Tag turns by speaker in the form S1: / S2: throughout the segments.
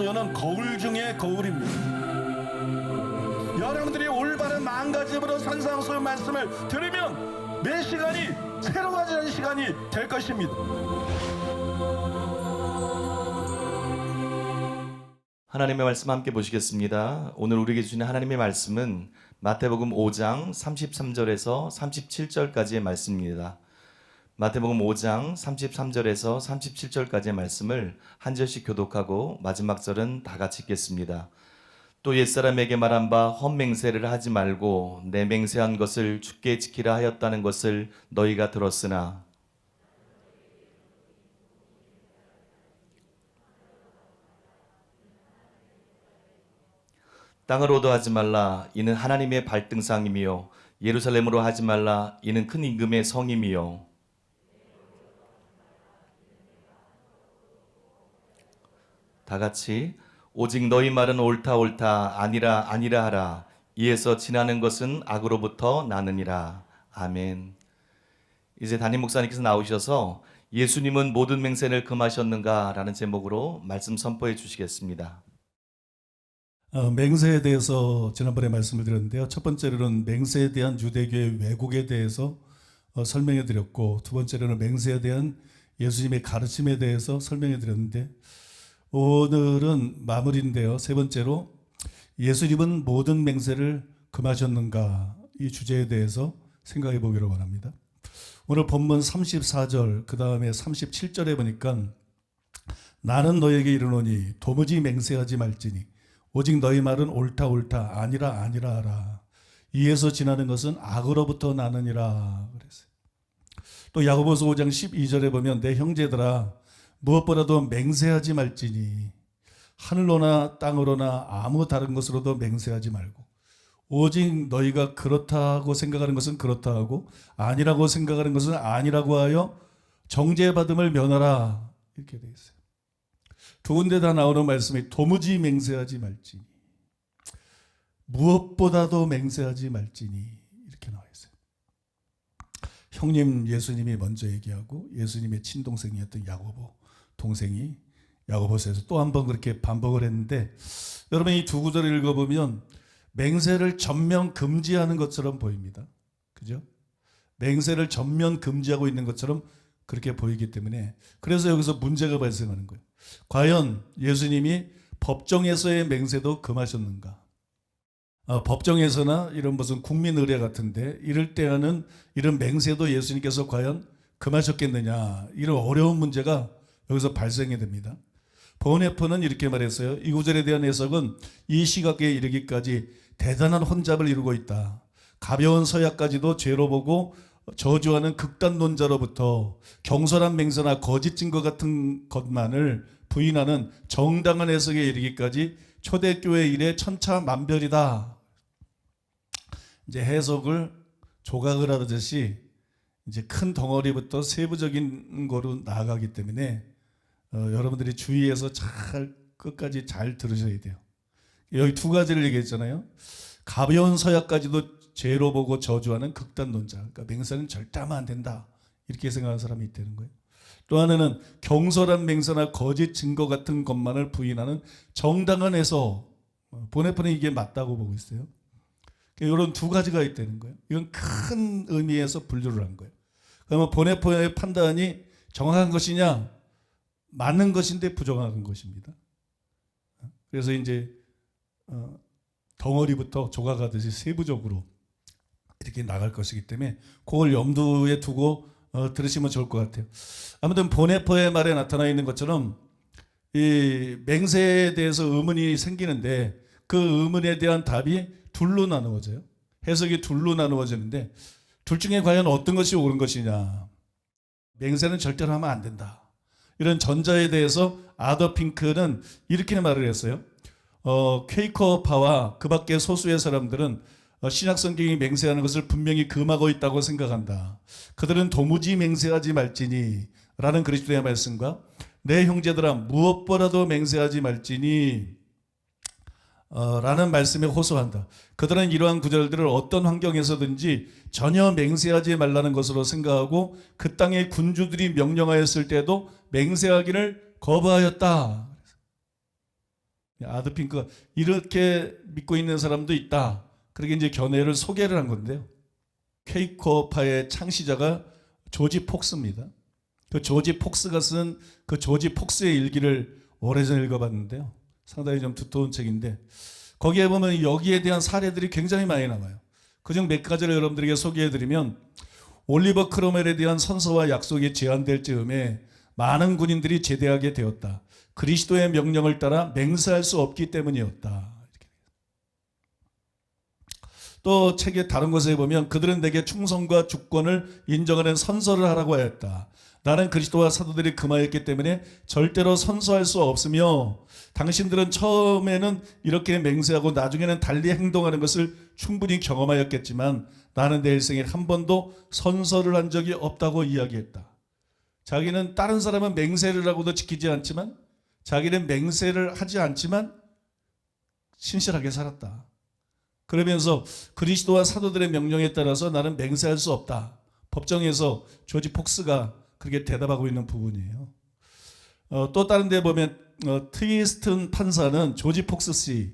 S1: 소요는 거울 중에 거울입니다. 여러분들이 올바른 마음가짐으로 산상수훈 말씀을 들으면 매 시간이 새로워지는 시간이 될 것입니다.
S2: 하나님의 말씀 함께 보시겠습니다. 오늘 우리에게 주시는 하나님의 말씀은 마태복음 5장 33절에서 37절까지의 말씀입니다. 마태복음 5장 33절에서 37절까지의 말씀을 한 절씩 교독하고 마지막 절은 다 같이 읽겠습니다. 또 옛사람에게 말한 바 헛맹세를 하지 말고 내 맹세한 것을 주께 지키라 하였다는 것을 너희가 들었으나 땅으로도 하지 말라 이는 하나님의 발등상이며 예루살렘으로 하지 말라 이는 큰 임금의 성임이요 다 같이 오직 너희 말은 옳다 옳다 아니라 아니라 하라 이에서 지나는 것은 악으로부터 나느니라. 아멘. 이제 담임 목사님께서 나오셔서 예수님은 모든 맹세를 금하셨는가 라는 제목으로 말씀 선포해 주시겠습니다.
S3: 맹세에 대해서 지난번에 말씀을 드렸는데요. 첫 번째로는 맹세에 대한 유대교의 왜곡에 대해서 설명해 드렸고, 두 번째로는 맹세에 대한 예수님의 가르침에 대해서 설명해 드렸는데, 오늘은 마무리인데요. 세 번째로 예수님은 모든 맹세를 금하셨는가, 이 주제에 대해서 생각해 보기를 원합니다. 오늘 본문 34절 그 다음에 37절에 보니까 나는 너에게 이르노니 도무지 맹세하지 말지니 오직 너희 말은 옳다 옳다 아니라 아니라 하라 이에서 지나는 것은 악으로부터 나느니라 그랬어요. 또 야고보서 5장 12절에 보면 내 형제들아 무엇보다도 맹세하지 말지니 하늘로나 땅으로나 아무 다른 것으로도 맹세하지 말고 오직 너희가 그렇다고 생각하는 것은 그렇다 하고 아니라고 생각하는 것은 아니라고 하여 정죄받음을 면하라 이렇게 되어 있어요. 두 군데 다 나오는 말씀이 도무지 맹세하지 말지니 무엇보다도 맹세하지 말지니 이렇게 나와 있어요. 형님 예수님이 먼저 얘기하고 예수님의 친동생이었던 야고보 동생이 야고보서에서 또 한 번 그렇게 반복을 했는데 여러분 이 두 구절을 읽어보면 맹세를 전면 금지하는 것처럼 보입니다. 그죠? 맹세를 전면 금지하고 있는 것처럼 그렇게 보이기 때문에 그래서 여기서 문제가 발생하는 거예요. 과연 예수님이 법정에서의 맹세도 금하셨는가? 법정에서나 이런 무슨 국민의례 같은데 이럴 때 하는 이런 맹세도 예수님께서 과연 금하셨겠느냐? 이런 어려운 문제가 여기서 발생이 됩니다. 보네프는 이렇게 말했어요. 이 구절에 대한 해석은 이 시각에 이르기까지 대단한 혼잡을 이루고 있다. 가벼운 서약까지도 죄로 보고 저주하는 극단론자로부터 경솔한 맹세나 거짓 증거 같은 것만을 부인하는 정당한 해석에 이르기까지 초대교회 이래 천차만별이다. 이제 해석을 조각을 하듯이 이제 큰 덩어리부터 세부적인 거로 나아가기 때문에 여러분들이 주의해서 잘 끝까지 잘 들으셔야 돼요. 여기 두 가지를 얘기했잖아요. 가벼운 서약까지도 죄로 보고 저주하는 극단론자. 그러니까 맹세는 절대 하면 안 된다. 이렇게 생각하는 사람이 있다는 거예요. 또 하나는 경솔한 맹세나 거짓 증거 같은 것만을 부인하는 정당한 해석. 보네프는 이게 맞다고 보고 있어요. 이런 두 가지가 있다는 거예요. 이건 큰 의미에서 분류를 한 거예요. 그러면 보네프의 판단이 정확한 것이냐? 맞는 것인데 부정한 것입니다. 그래서 이제 덩어리부터 조각하듯이 세부적으로 이렇게 나갈 것이기 때문에 그걸 염두에 두고 들으시면 좋을 것 같아요. 아무튼 보네퍼의 말에 나타나 있는 것처럼 이 맹세에 대해서 의문이 생기는데 그 의문에 대한 답이 둘로 나누어져요. 해석이 둘로 나누어지는데 둘 중에 과연 어떤 것이 옳은 것이냐. 맹세는 절대로 하면 안 된다. 이런 전자에 대해서 아더 핑크는 이렇게 말을 했어요. 퀘이커파와 그 밖의 소수의 사람들은 신약 성경이 맹세하는 것을 분명히 금하고 있다고 생각한다. 그들은 도무지 맹세하지 말지니 라는 그리스도의 말씀과 내 형제들아 무엇보다도 맹세하지 말지니 라는 말씀에 호소한다. 그들은 이러한 구절들을 어떤 환경에서든지 전혀 맹세하지 말라는 것으로 생각하고 그 땅의 군주들이 명령하였을 때도 맹세하기를 거부하였다. 아드핑크가 이렇게 믿고 있는 사람도 있다. 그렇게 이제 견해를 소개를 한 건데요. 퀘이커파의 창시자가 조지 폭스입니다. 그 조지 폭스가 쓴 그 조지 폭스의 일기를 오래전에 읽어봤는데요. 상당히 좀 두터운 책인데 거기에 보면 여기에 대한 사례들이 굉장히 많이 나와요. 그중 몇 가지를 여러분들에게 소개해드리면 올리버 크로멜에 대한 선서와 약속이 제한될 즈음에 많은 군인들이 제대하게 되었다. 그리스도의 명령을 따라 맹세할 수 없기 때문이었다. 또 책의 다른 곳에 보면 그들은 내게 충성과 주권을 인정하는 선서를 하라고 하였다. 나는 그리스도와 사도들이 금하였기 때문에 절대로 선서할 수 없으며 당신들은 처음에는 이렇게 맹세하고 나중에는 달리 행동하는 것을 충분히 경험하였겠지만 나는 내 일생에 한 번도 선서를 한 적이 없다고 이야기했다. 자기는 다른 사람은 맹세를 하고도 지키지 않지만 자기는 맹세를 하지 않지만 신실하게 살았다. 그러면서 그리스도와 사도들의 명령에 따라서 나는 맹세할 수 없다. 법정에서 조지 폭스가 그렇게 대답하고 있는 부분이에요. 또 다른 데 보면 트위스튼 판사는 조지 폭스 씨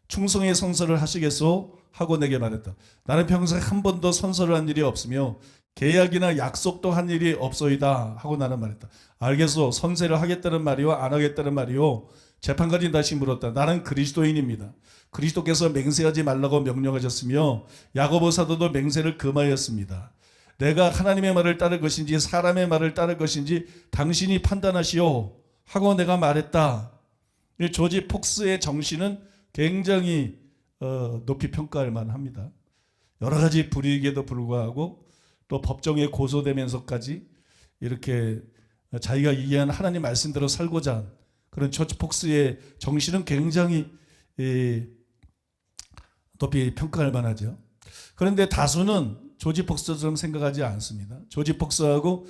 S3: 충성의 선서를 하시겠소? 하고 내게 말했다. 나는 평생 한 번도 선서를 한 일이 없으며 계약이나 약속도 한 일이 없소이다 하고 나는 말했다. 알겠소. 선세를 하겠다는 말이요 안 하겠다는 말이요. 재판관이 다시 물었다. 나는 그리스도인입니다. 그리스도께서 맹세하지 말라고 명령하셨으며 야고보 사도도 맹세를 금하였습니다. 내가 하나님의 말을 따를 것인지 사람의 말을 따를 것인지 당신이 판단하시오 하고 내가 말했다. 이 조지 폭스의 정신은 굉장히 높이 평가할 만합니다. 여러 가지 불이익에도 불구하고 또 법정에 고소되면서까지 이렇게 자기가 이해한 하나님 말씀대로 살고자 한 그런 조지 폭스의 정신은 굉장히 높이 평가할 만하죠. 그런데 다수는 조지 폭스처럼 생각하지 않습니다. 조지 폭스하고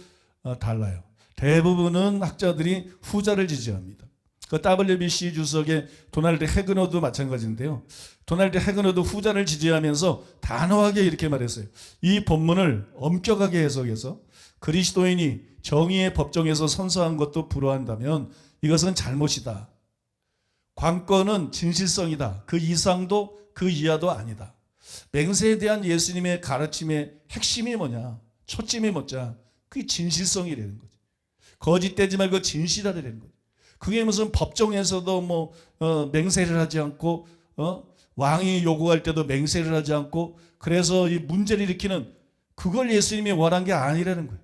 S3: 달라요. 대부분은 학자들이 후자를 지지합니다. 그 WBC 주석의 도널드 해그너도 마찬가지인데요. 도널드 해그너도 후자를 지지하면서 단호하게 이렇게 말했어요. 이 본문을 엄격하게 해석해서 그리스도인이 정의의 법정에서 선서한 것도 불허한다면 이것은 잘못이다. 관건은 진실성이다. 그 이상도 그 이하도 아니다. 맹세에 대한 예수님의 가르침의 핵심이 뭐냐? 초점이 뭐냐? 그게 진실성이라는 거지. 거짓되지 말고 진실하라는 거지. 그게 무슨 법정에서도 맹세를 하지 않고 왕이 요구할 때도 맹세를 하지 않고 그래서 이 문제를 일으키는 그걸 예수님이 원한 게 아니라는 거예요.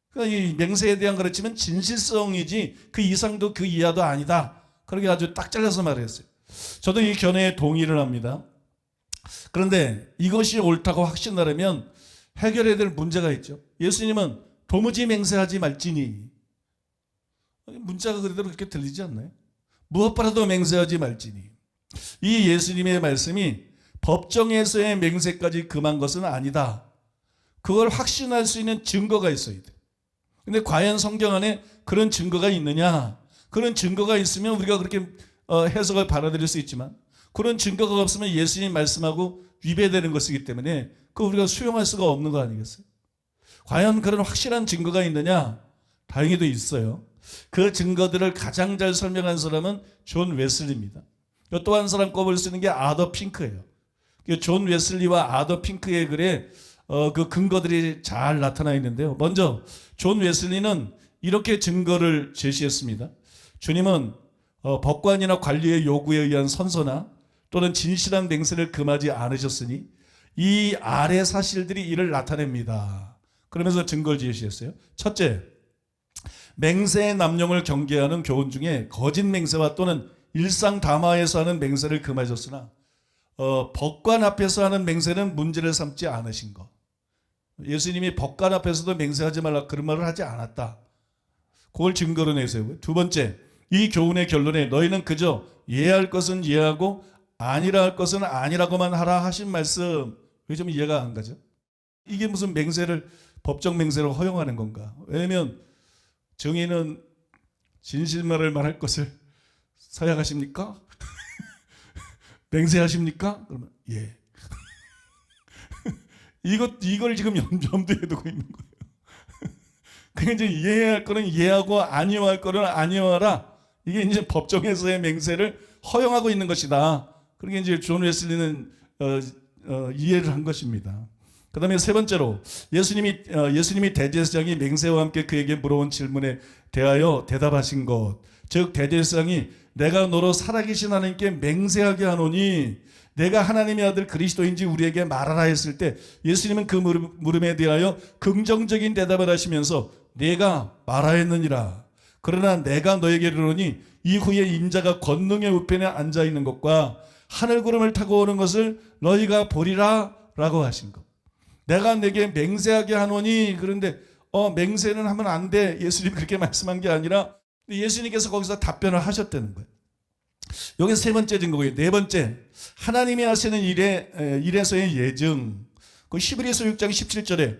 S3: 그러니까 이 맹세에 대한 가르침은 진실성이지 그 이상도 그 이하도 아니다. 그렇게 아주 딱 잘라서 말했어요. 저도 이 견해에 동의를 합니다. 그런데 이것이 옳다고 확신하려면 해결해야 될 문제가 있죠. 예수님은 도무지 맹세하지 말지니 문자가 그대로 그렇게 들리지 않나요? 무엇보다도 맹세하지 말지니 이 예수님의 말씀이 법정에서의 맹세까지 금한 것은 아니다. 그걸 확신할 수 있는 증거가 있어야 돼. 근데 과연 성경 안에 그런 증거가 있느냐? 그런 증거가 있으면 우리가 그렇게 해석을 받아들일 수 있지만 그런 증거가 없으면 예수님 말씀하고 위배되는 것이기 때문에 그거 우리가 수용할 수가 없는 거 아니겠어요? 과연 그런 확실한 증거가 있느냐? 다행히도 있어요. 그 증거들을 가장 잘 설명한 사람은 존 웨슬리입니다. 또 한 사람 꼽을 수 있는 게 아더 핑크예요. 존 웨슬리와 아더 핑크의 글에 그 근거들이 잘 나타나 있는데요. 먼저 존 웨슬리는 이렇게 증거를 제시했습니다. 주님은 법관이나 관리의 요구에 의한 선서나 또는 진실한 맹세를 금하지 않으셨으니 이 아래 사실들이 이를 나타냅니다. 그러면서 증거를 제시했어요. 첫째, 맹세의 남용을 경계하는 교훈 중에 거짓 맹세와 또는 일상 담화에서 하는 맹세를 금하셨으나 법관 앞에서 하는 맹세는 문제를 삼지 않으신 것. 예수님이 법관 앞에서도 맹세하지 말라 그런 말을 하지 않았다. 그걸 증거로 내세우고요. 두 번째, 이 교훈의 결론에 너희는 그저 이해할 것은 이해하고 아니라 할 것은 아니라고만 하라 하신 말씀. 왜 좀 이해가 안 가죠? 이게 무슨 맹세를 법정 맹세로 허용하는 건가? 왜냐하면 정의는 진실말을 말할 것을 사양하십니까? 맹세하십니까? 그러면 예. 이걸 지금 염두에 두고 있는 거예요. 그냥 이제 이해할 거는 이해하고 아니할 거는 아니하라. 이게 이제 법정에서의 맹세를 허용하고 있는 것이다. 그렇게 이제 존 웨슬리는 이해를 한 것입니다. 그 다음에 세 번째로 예수님이 대제사장이 맹세와 함께 그에게 물어온 질문에 대하여 대답하신 것, 즉 대제사장이 내가 너로 살아계신 하나님께 맹세하게 하노니 내가 하나님의 아들 그리스도인지 우리에게 말하라 했을 때 예수님은 그 물음에 대하여 긍정적인 대답을 하시면서 내가 말하였느니라. 그러나 내가 너에게 이르노니 이후에 인자가 권능의 우편에 앉아있는 것과 하늘구름을 타고 오는 것을 너희가 보리라 라고 하신 것. 내가 내게 맹세하게 하노니, 그런데 맹세는 하면 안 돼. 예수님이 그렇게 말씀한 게 아니라 예수님께서 거기서 답변을 하셨다는 거예요. 여기 세 번째 증거고요. 네 번째, 하나님이 하시는 일에서의 예증. 그 히브리서 6장 17절에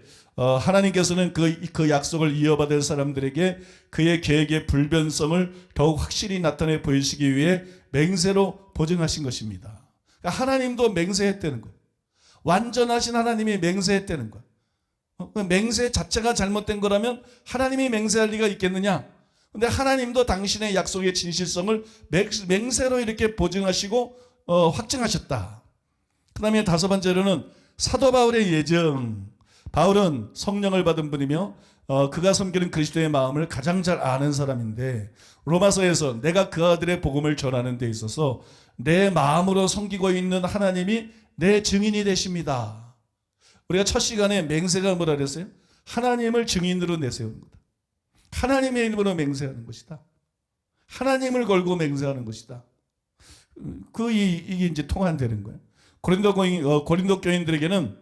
S3: 하나님께서는 그 약속을 이어받을 사람들에게 그의 계획의 불변성을 더욱 확실히 나타내 보이시기 위해 맹세로 보증하신 것입니다. 그러니까 하나님도 맹세했다는 거예요. 완전하신 하나님이 맹세했다는 거예요. 맹세 자체가 잘못된 거라면 하나님이 맹세할 리가 있겠느냐? 근데 하나님도 당신의 약속의 진실성을 맹세로 이렇게 보증하시고 확증하셨다. 그 다음에 다섯 번째로는 사도 바울의 예정. 바울은 성령을 받은 분이며 그가 섬기는 그리스도의 마음을 가장 잘 아는 사람인데 로마서에서 내가 그 아들의 복음을 전하는 데 있어서 내 마음으로 섬기고 있는 하나님이 내 증인이 되십니다. 우리가 첫 시간에 맹세가 뭐라 그랬어요? 하나님을 증인으로 내세우는 거다. 하나님의 이름으로 맹세하는 것이다. 하나님을 걸고 맹세하는 것이다. 이게 이제 통한되는 거예요. 고린도 교인들에게는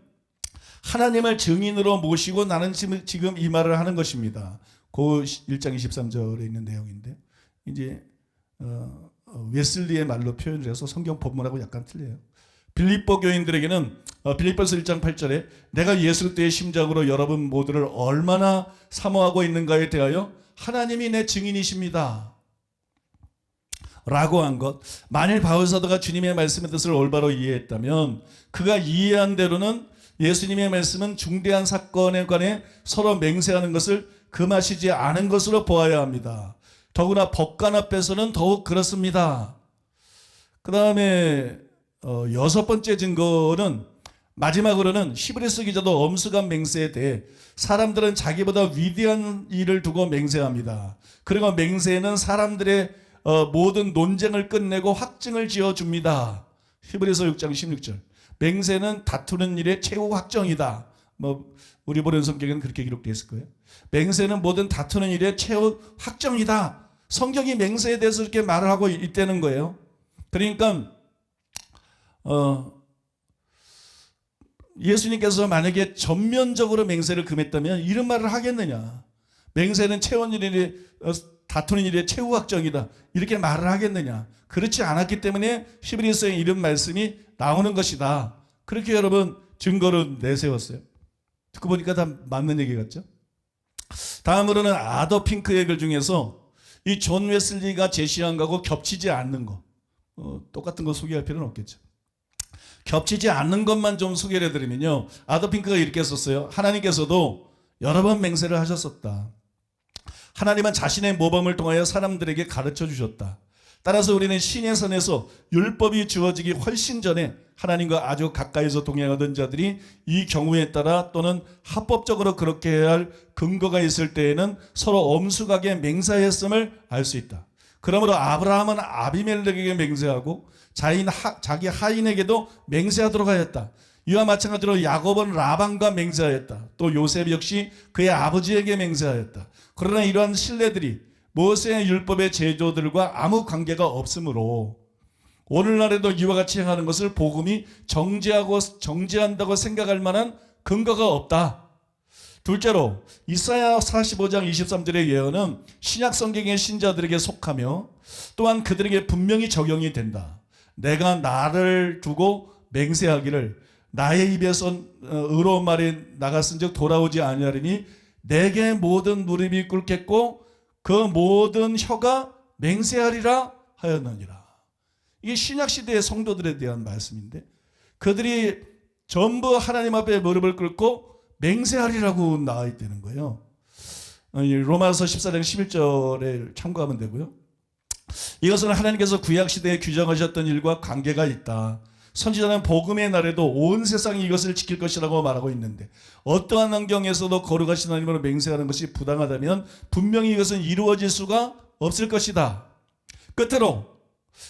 S3: 하나님을 증인으로 모시고 나는 지금 이 말을 하는 것입니다. 그 1장 23절에 있는 내용인데 이제 웨슬리의 말로 표현을 해서 성경 본문하고 약간 틀려요. 빌립보 교인들에게는 빌립보서 1장 8절에 내가 예수 그리스도의 심장으로 여러분 모두를 얼마나 사모하고 있는가에 대하여 하나님이 내 증인이십니다 라고 한 것. 만일 바울 사도가 주님의 말씀의 뜻을 올바로 이해했다면 그가 이해한 대로는 예수님의 말씀은 중대한 사건에 관해 서로 맹세하는 것을 금하시지 않은 것으로 보아야 합니다. 더구나 법관 앞에서는 더욱 그렇습니다. 그 다음에 여섯 번째 증거는 마지막으로는 히브리서 기자도 엄숙한 맹세에 대해 사람들은 자기보다 위대한 일을 두고 맹세합니다. 그리고 맹세는 사람들의 모든 논쟁을 끝내고 확증을 지어줍니다. 히브리서 6장 16절. 맹세는 다투는 일의 최후 확정이다. 우리 보는 성경에는 그렇게 기록되어 있을 거예요. 맹세는 모든 다투는 일의 최후 확정이다. 성경이 맹세에 대해서 이렇게 말을 하고 있다는 거예요. 그러니까 예수님께서 만약에 전면적으로 맹세를 금했다면 이런 말을 하겠느냐? 맹세는 다투는 일의 최후 확정이다. 이렇게 말을 하겠느냐? 그렇지 않았기 때문에 히브리서에 이런 말씀이 나오는 것이다. 그렇게 여러분 증거를 내세웠어요. 듣고 보니까 다 맞는 얘기 같죠? 다음으로는 아더 핑크의 글 중에서 이 존 웨슬리가 제시한 거하고 겹치지 않는 거. 똑같은 거 소개할 필요는 없겠죠. 겹치지 않는 것만 좀 소개를 해드리면요. 아더 핑크가 이렇게 썼어요. 하나님께서도 여러 번 맹세를 하셨었다. 하나님은 자신의 모범을 통하여 사람들에게 가르쳐 주셨다. 따라서 우리는 신의 선에서 율법이 주어지기 훨씬 전에 하나님과 아주 가까이서 동행하던 자들이 이 경우에 따라 또는 합법적으로 그렇게 해야 할 근거가 있을 때에는 서로 엄숙하게 맹세했음을 알 수 있다. 그러므로 아브라함은 아비멜렉에게 맹세하고 자기 하인에게도 맹세하도록 하였다. 이와 마찬가지로 야곱은 라반과 맹세하였다. 또 요셉 역시 그의 아버지에게 맹세하였다. 그러나 이러한 신뢰들이 모세의 율법의 제조들과 아무 관계가 없으므로 오늘날에도 이와 같이 행하는 것을 복음이 정죄한다고 생각할 만한 근거가 없다. 둘째로 이사야 45장 23절의 예언은 신약 성경의 신자들에게 속하며 또한 그들에게 분명히 적용이 된다. 내가 나를 두고 맹세하기를 나의 입에서 의로운 말이 나갔은즉 돌아오지 아니하리니 내게 모든 무릎이 꿇겠고 그 모든 혀가 맹세하리라 하였느니라. 이게 신약 시대의 성도들에 대한 말씀인데 그들이 전부 하나님 앞에 무릎을 꿇고 맹세하리라고 나와 있다는 거예요. 로마서 14장 11절에 참고하면 되고요. 이것은 하나님께서 구약 시대에 규정하셨던 일과 관계가 있다. 선지자는 복음의 날에도 온 세상이 이것을 지킬 것이라고 말하고 있는데 어떠한 환경에서도 거룩하신 하나님으로 맹세하는 것이 부당하다면 분명히 이것은 이루어질 수가 없을 것이다. 끝으로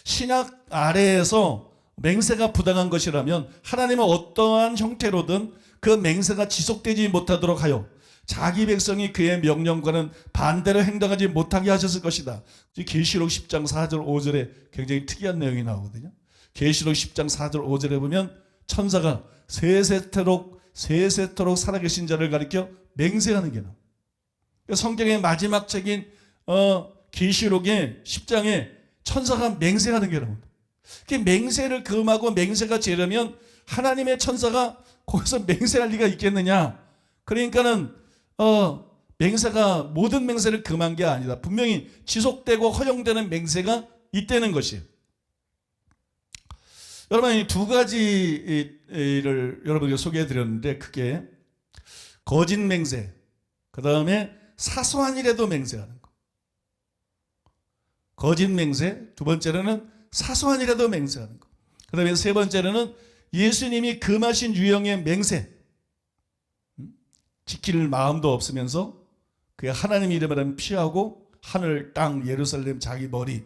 S3: 신약 아래에서 맹세가 부당한 것이라면 하나님은 어떠한 형태로든 그 맹세가 지속되지 못하도록 하여 자기 백성이 그의 명령과는 반대로 행동하지 못하게 하셨을 것이다. 계시록 10장 4절 5절에 굉장히 특이한 내용이 나오거든요. 계시록 10장 4절 5절에 보면 천사가 세세토록 살아계신 자를 가리켜 맹세하는 게 나와요. 성경의 마지막 책인 계시록의 10장에 천사가 맹세하는 게 나옵니다. 그 맹세를 금하고 맹세가 재려면 하나님의 천사가 거기서 맹세할 리가 있겠느냐? 그러니까는 맹세가 모든 맹세를 금한 게 아니다. 분명히 지속되고 허용되는 맹세가 있다는 것이에요. 여러분, 이 두 가지를 여러분에게 소개해 드렸는데 크게 거짓 맹세, 그 다음에 사소한 일에도 맹세하는 거. 거짓 맹세, 두 번째로는 사소한 일에도 맹세하는 거. 그 다음에 세 번째로는 예수님이 금하신 유형의 맹세. 지킬 마음도 없으면서 그 하나님 이름을 하면 피하고 하늘, 땅, 예루살렘, 자기 머리,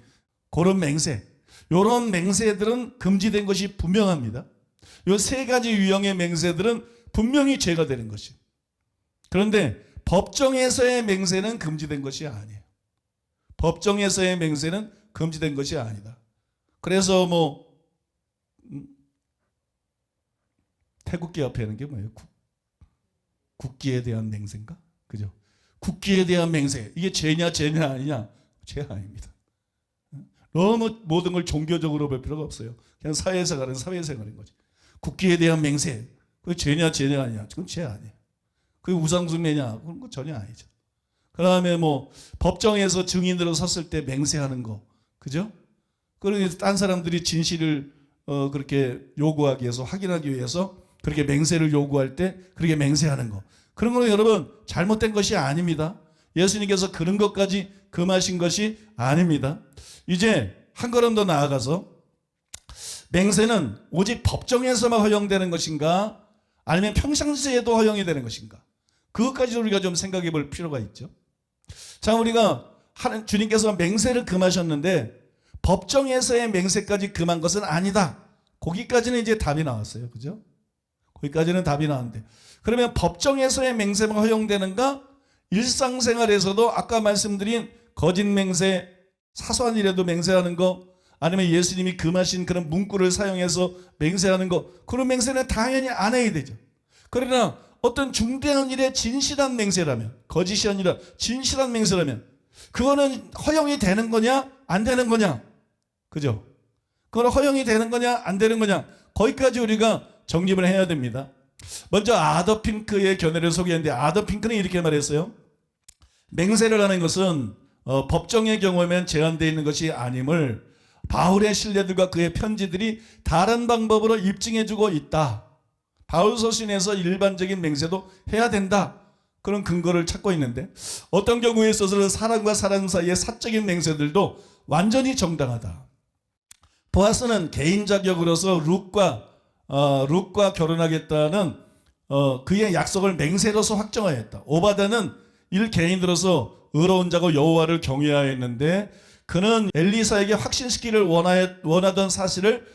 S3: 그런 맹세. 이런 맹세들은 금지된 것이 분명합니다. 이 세 가지 유형의 맹세들은 분명히 죄가 되는 것이에요. 그런데 법정에서의 맹세는 금지된 것이 아니에요. 법정에서의 맹세는 금지된 것이 아니다. 그래서 태국기 옆에 하는 게 뭐예요? 국기에 대한 맹세인가? 그죠? 국기에 대한 맹세. 이게 죄냐 아니냐? 죄 아닙니다. 너무 모든 걸 종교적으로 볼 필요가 없어요. 그냥 사회생활은 사회생활인 거지. 국기에 대한 맹세. 그게 죄냐 아니냐? 그건 죄 아니에요. 그게 우상숭배냐? 그런 거 전혀 아니죠. 그 다음에 법정에서 증인으로 섰을 때 맹세하는 거. 그죠? 그러니 딴 사람들이 진실을 그렇게 요구하기 위해서, 확인하기 위해서 그렇게 맹세를 요구할 때 그렇게 맹세하는 거. 그런 거는 여러분 잘못된 것이 아닙니다. 예수님께서 그런 것까지 금하신 것이 아닙니다. 이제 한 걸음 더 나아가서 맹세는 오직 법정에서만 허용되는 것인가 아니면 평상시에도 허용이 되는 것인가, 그것까지 우리가 좀 생각해 볼 필요가 있죠. 자, 우리가 주님께서 맹세를 금하셨는데 법정에서의 맹세까지 금한 것은 아니다. 거기까지는 이제 답이 나왔어요. 그죠? 거기까지는 답이 나왔는데 그러면 법정에서의 맹세만 허용되는가? 일상생활에서도 아까 말씀드린 거짓 맹세, 사소한 일에도 맹세하는 거, 아니면 예수님이 금하신 그런 문구를 사용해서 맹세하는 거, 그런 맹세는 당연히 안 해야 되죠. 그러나 어떤 중대한 일에 진실한 맹세라면, 거짓이 아니라 진실한 맹세라면 그거는 허용이 되는 거냐 안 되는 거냐, 그죠? 그건 허용이 되는 거냐 안 되는 거냐, 거기까지 우리가 정립을 해야 됩니다. 먼저 아더 핑크의 견해를 소개했는데 아더 핑크는 이렇게 말했어요. 맹세를 하는 것은 법정의 경우에는 제한되어 있는 것이 아님을 바울의 신뢰들과 그의 편지들이 다른 방법으로 입증해주고 있다. 바울 서신에서 일반적인 맹세도 해야 된다. 그런 근거를 찾고 있는데 어떤 경우에 있어서는 사람과 사람 사이의 사적인 맹세들도 완전히 정당하다. 보아스는 개인 자격으로서 룻과 결혼하겠다는 그의 약속을 맹세로서 확정하였다. 오바다는 일 개인으로서 의로운 자고 여호와를 경외하였는데 그는 엘리사에게 확신시키기를 원하던 사실을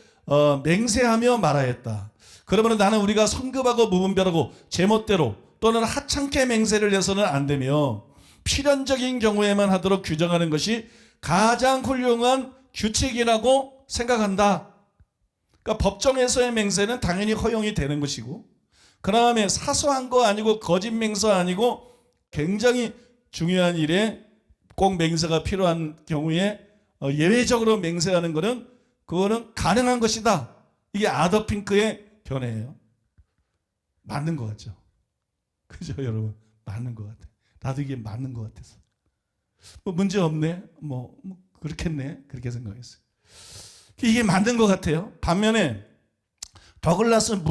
S3: 맹세하며 말하였다. 그러면 나는 우리가 성급하고 무분별하고 제멋대로 또는 하찮게 맹세를 해서는 안 되며 필연적인 경우에만 하도록 규정하는 것이 가장 훌륭한 규칙이라고 생각한다. 그러니까 법정에서의 맹세는 당연히 허용이 되는 것이고, 그 다음에 사소한 거 아니고 거짓 맹세 아니고 굉장히 중요한 일에 꼭 맹세가 필요한 경우에 예외적으로 맹세하는 것은 그거는 가능한 것이다. 이게 아더 핑크의 견해예요. 맞는 것 같죠? 그죠, 여러분? 맞는 것 같아. 나도 이게 맞는 것 같아서. 문제 없네. 그렇겠네. 그렇게 생각했어요. 이게 맞는 것 같아요. 반면에 더글라스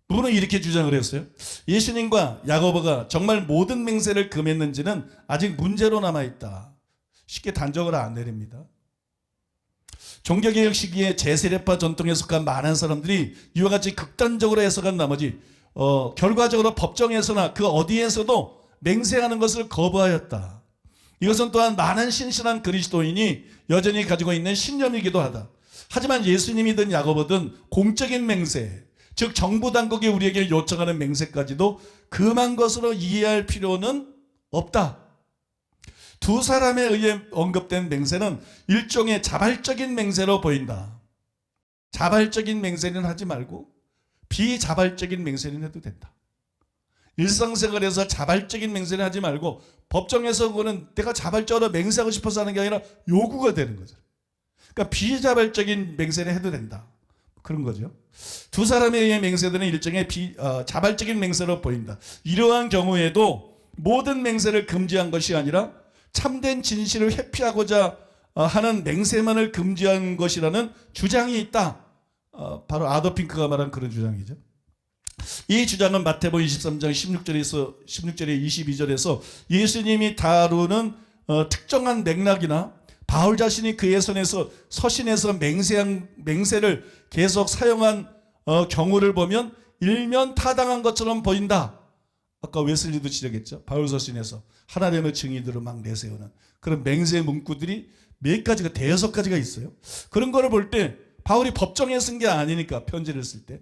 S3: 문은 이렇게 주장을 했어요. 예수님과 야고보가 정말 모든 맹세를 금했는지는 아직 문제로 남아있다. 쉽게 단정을 안 내립니다. 종교개혁 시기에 제세례파 전통에 속한 많은 사람들이 이와 같이 극단적으로 해석한 나머지 결과적으로 법정에서나 그 어디에서도 맹세하는 것을 거부하였다. 이것은 또한 많은 신실한 그리스도인이 여전히 가지고 있는 신념이기도 하다. 하지만 예수님이든 야고보든 공적인 맹세, 즉 정부 당국이 우리에게 요청하는 맹세까지도 금한 것으로 이해할 필요는 없다. 두 사람에 의해 언급된 맹세는 일종의 자발적인 맹세로 보인다. 자발적인 맹세는 하지 말고 비자발적인 맹세는 해도 된다. 일상생활에서 자발적인 맹세는 하지 말고 법정에서 그거는 내가 자발적으로 맹세하고 싶어서 하는 게 아니라 요구가 되는 거죠. 그러니까 비자발적인 맹세는 해도 된다. 그런 거죠. 두 사람에 의해 맹세되는 일종의 자발적인 맹세로 보인다. 이러한 경우에도 모든 맹세를 금지한 것이 아니라 참된 진실을 회피하고자 하는 맹세만을 금지한 것이라는 주장이 있다. 바로 아더 핑크가 말한 그런 주장이죠. 이 주장은 마태복음 23장 16절에 22절에서 예수님이 다루는 특정한 맥락이나 바울 자신이 그의 서신에서 맹세를 계속 사용한 경우를 보면 일면 타당한 것처럼 보인다. 아까 웨슬리도 지적했죠. 바울 서신에서 하나님의 증인들을 막 내세우는 그런 맹세 문구들이 몇 가지가 대여섯 가지가 있어요. 그런 거를 볼 때 바울이 법정에 쓴 게 아니니까 편지를 쓸 때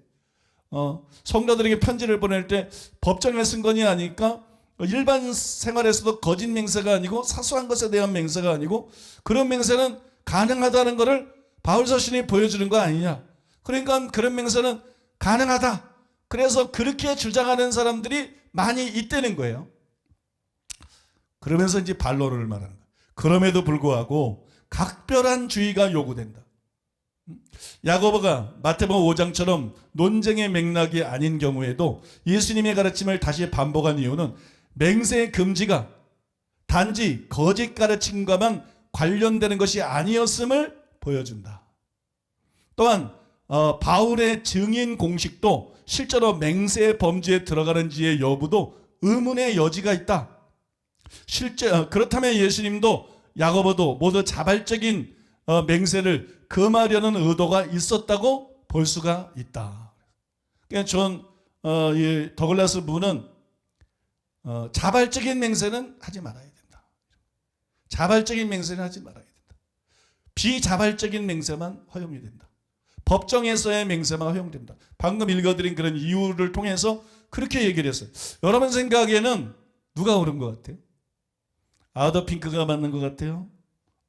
S3: 성도들에게 편지를 보낼 때 법정에 쓴 거니 아니까 일반 생활에서도 거짓 맹세가 아니고 사소한 것에 대한 맹세가 아니고 그런 맹세는 가능하다는 것을 바울 서신이 보여주는 거 아니냐. 그러니까 그런 맹세는 가능하다. 그래서 그렇게 주장하는 사람들이 많이 있다는 거예요. 그러면서 이제 반론을 말하는 거예요. 그럼에도 불구하고 각별한 주의가 요구된다. 야고보가 마태복음 5장처럼 논쟁의 맥락이 아닌 경우에도 예수님의 가르침을 다시 반복한 이유는 맹세의 금지가 단지 거짓 가르침과만 관련되는 것이 아니었음을 보여준다. 또한 바울의 증인 공식도 실제로 맹세 범죄에 들어가는지의 여부도 의문의 여지가 있다. 그렇다면 예수님도 야고보도 모두 자발적인 맹세를 금하려는 의도가 있었다고 볼 수가 있다. 그러니까 더글라스 부는 자발적인 맹세는 하지 말아야 된다. 자발적인 맹세는 하지 말아야 된다. 비자발적인 맹세만 허용이 된다. 법정에서의 맹세만 허용된다. 방금 읽어드린 그런 이유를 통해서 그렇게 얘기를 했어요. 여러분 생각에는 누가 옳은 것 같아요? 아더 핑크가 맞는 것 같아요?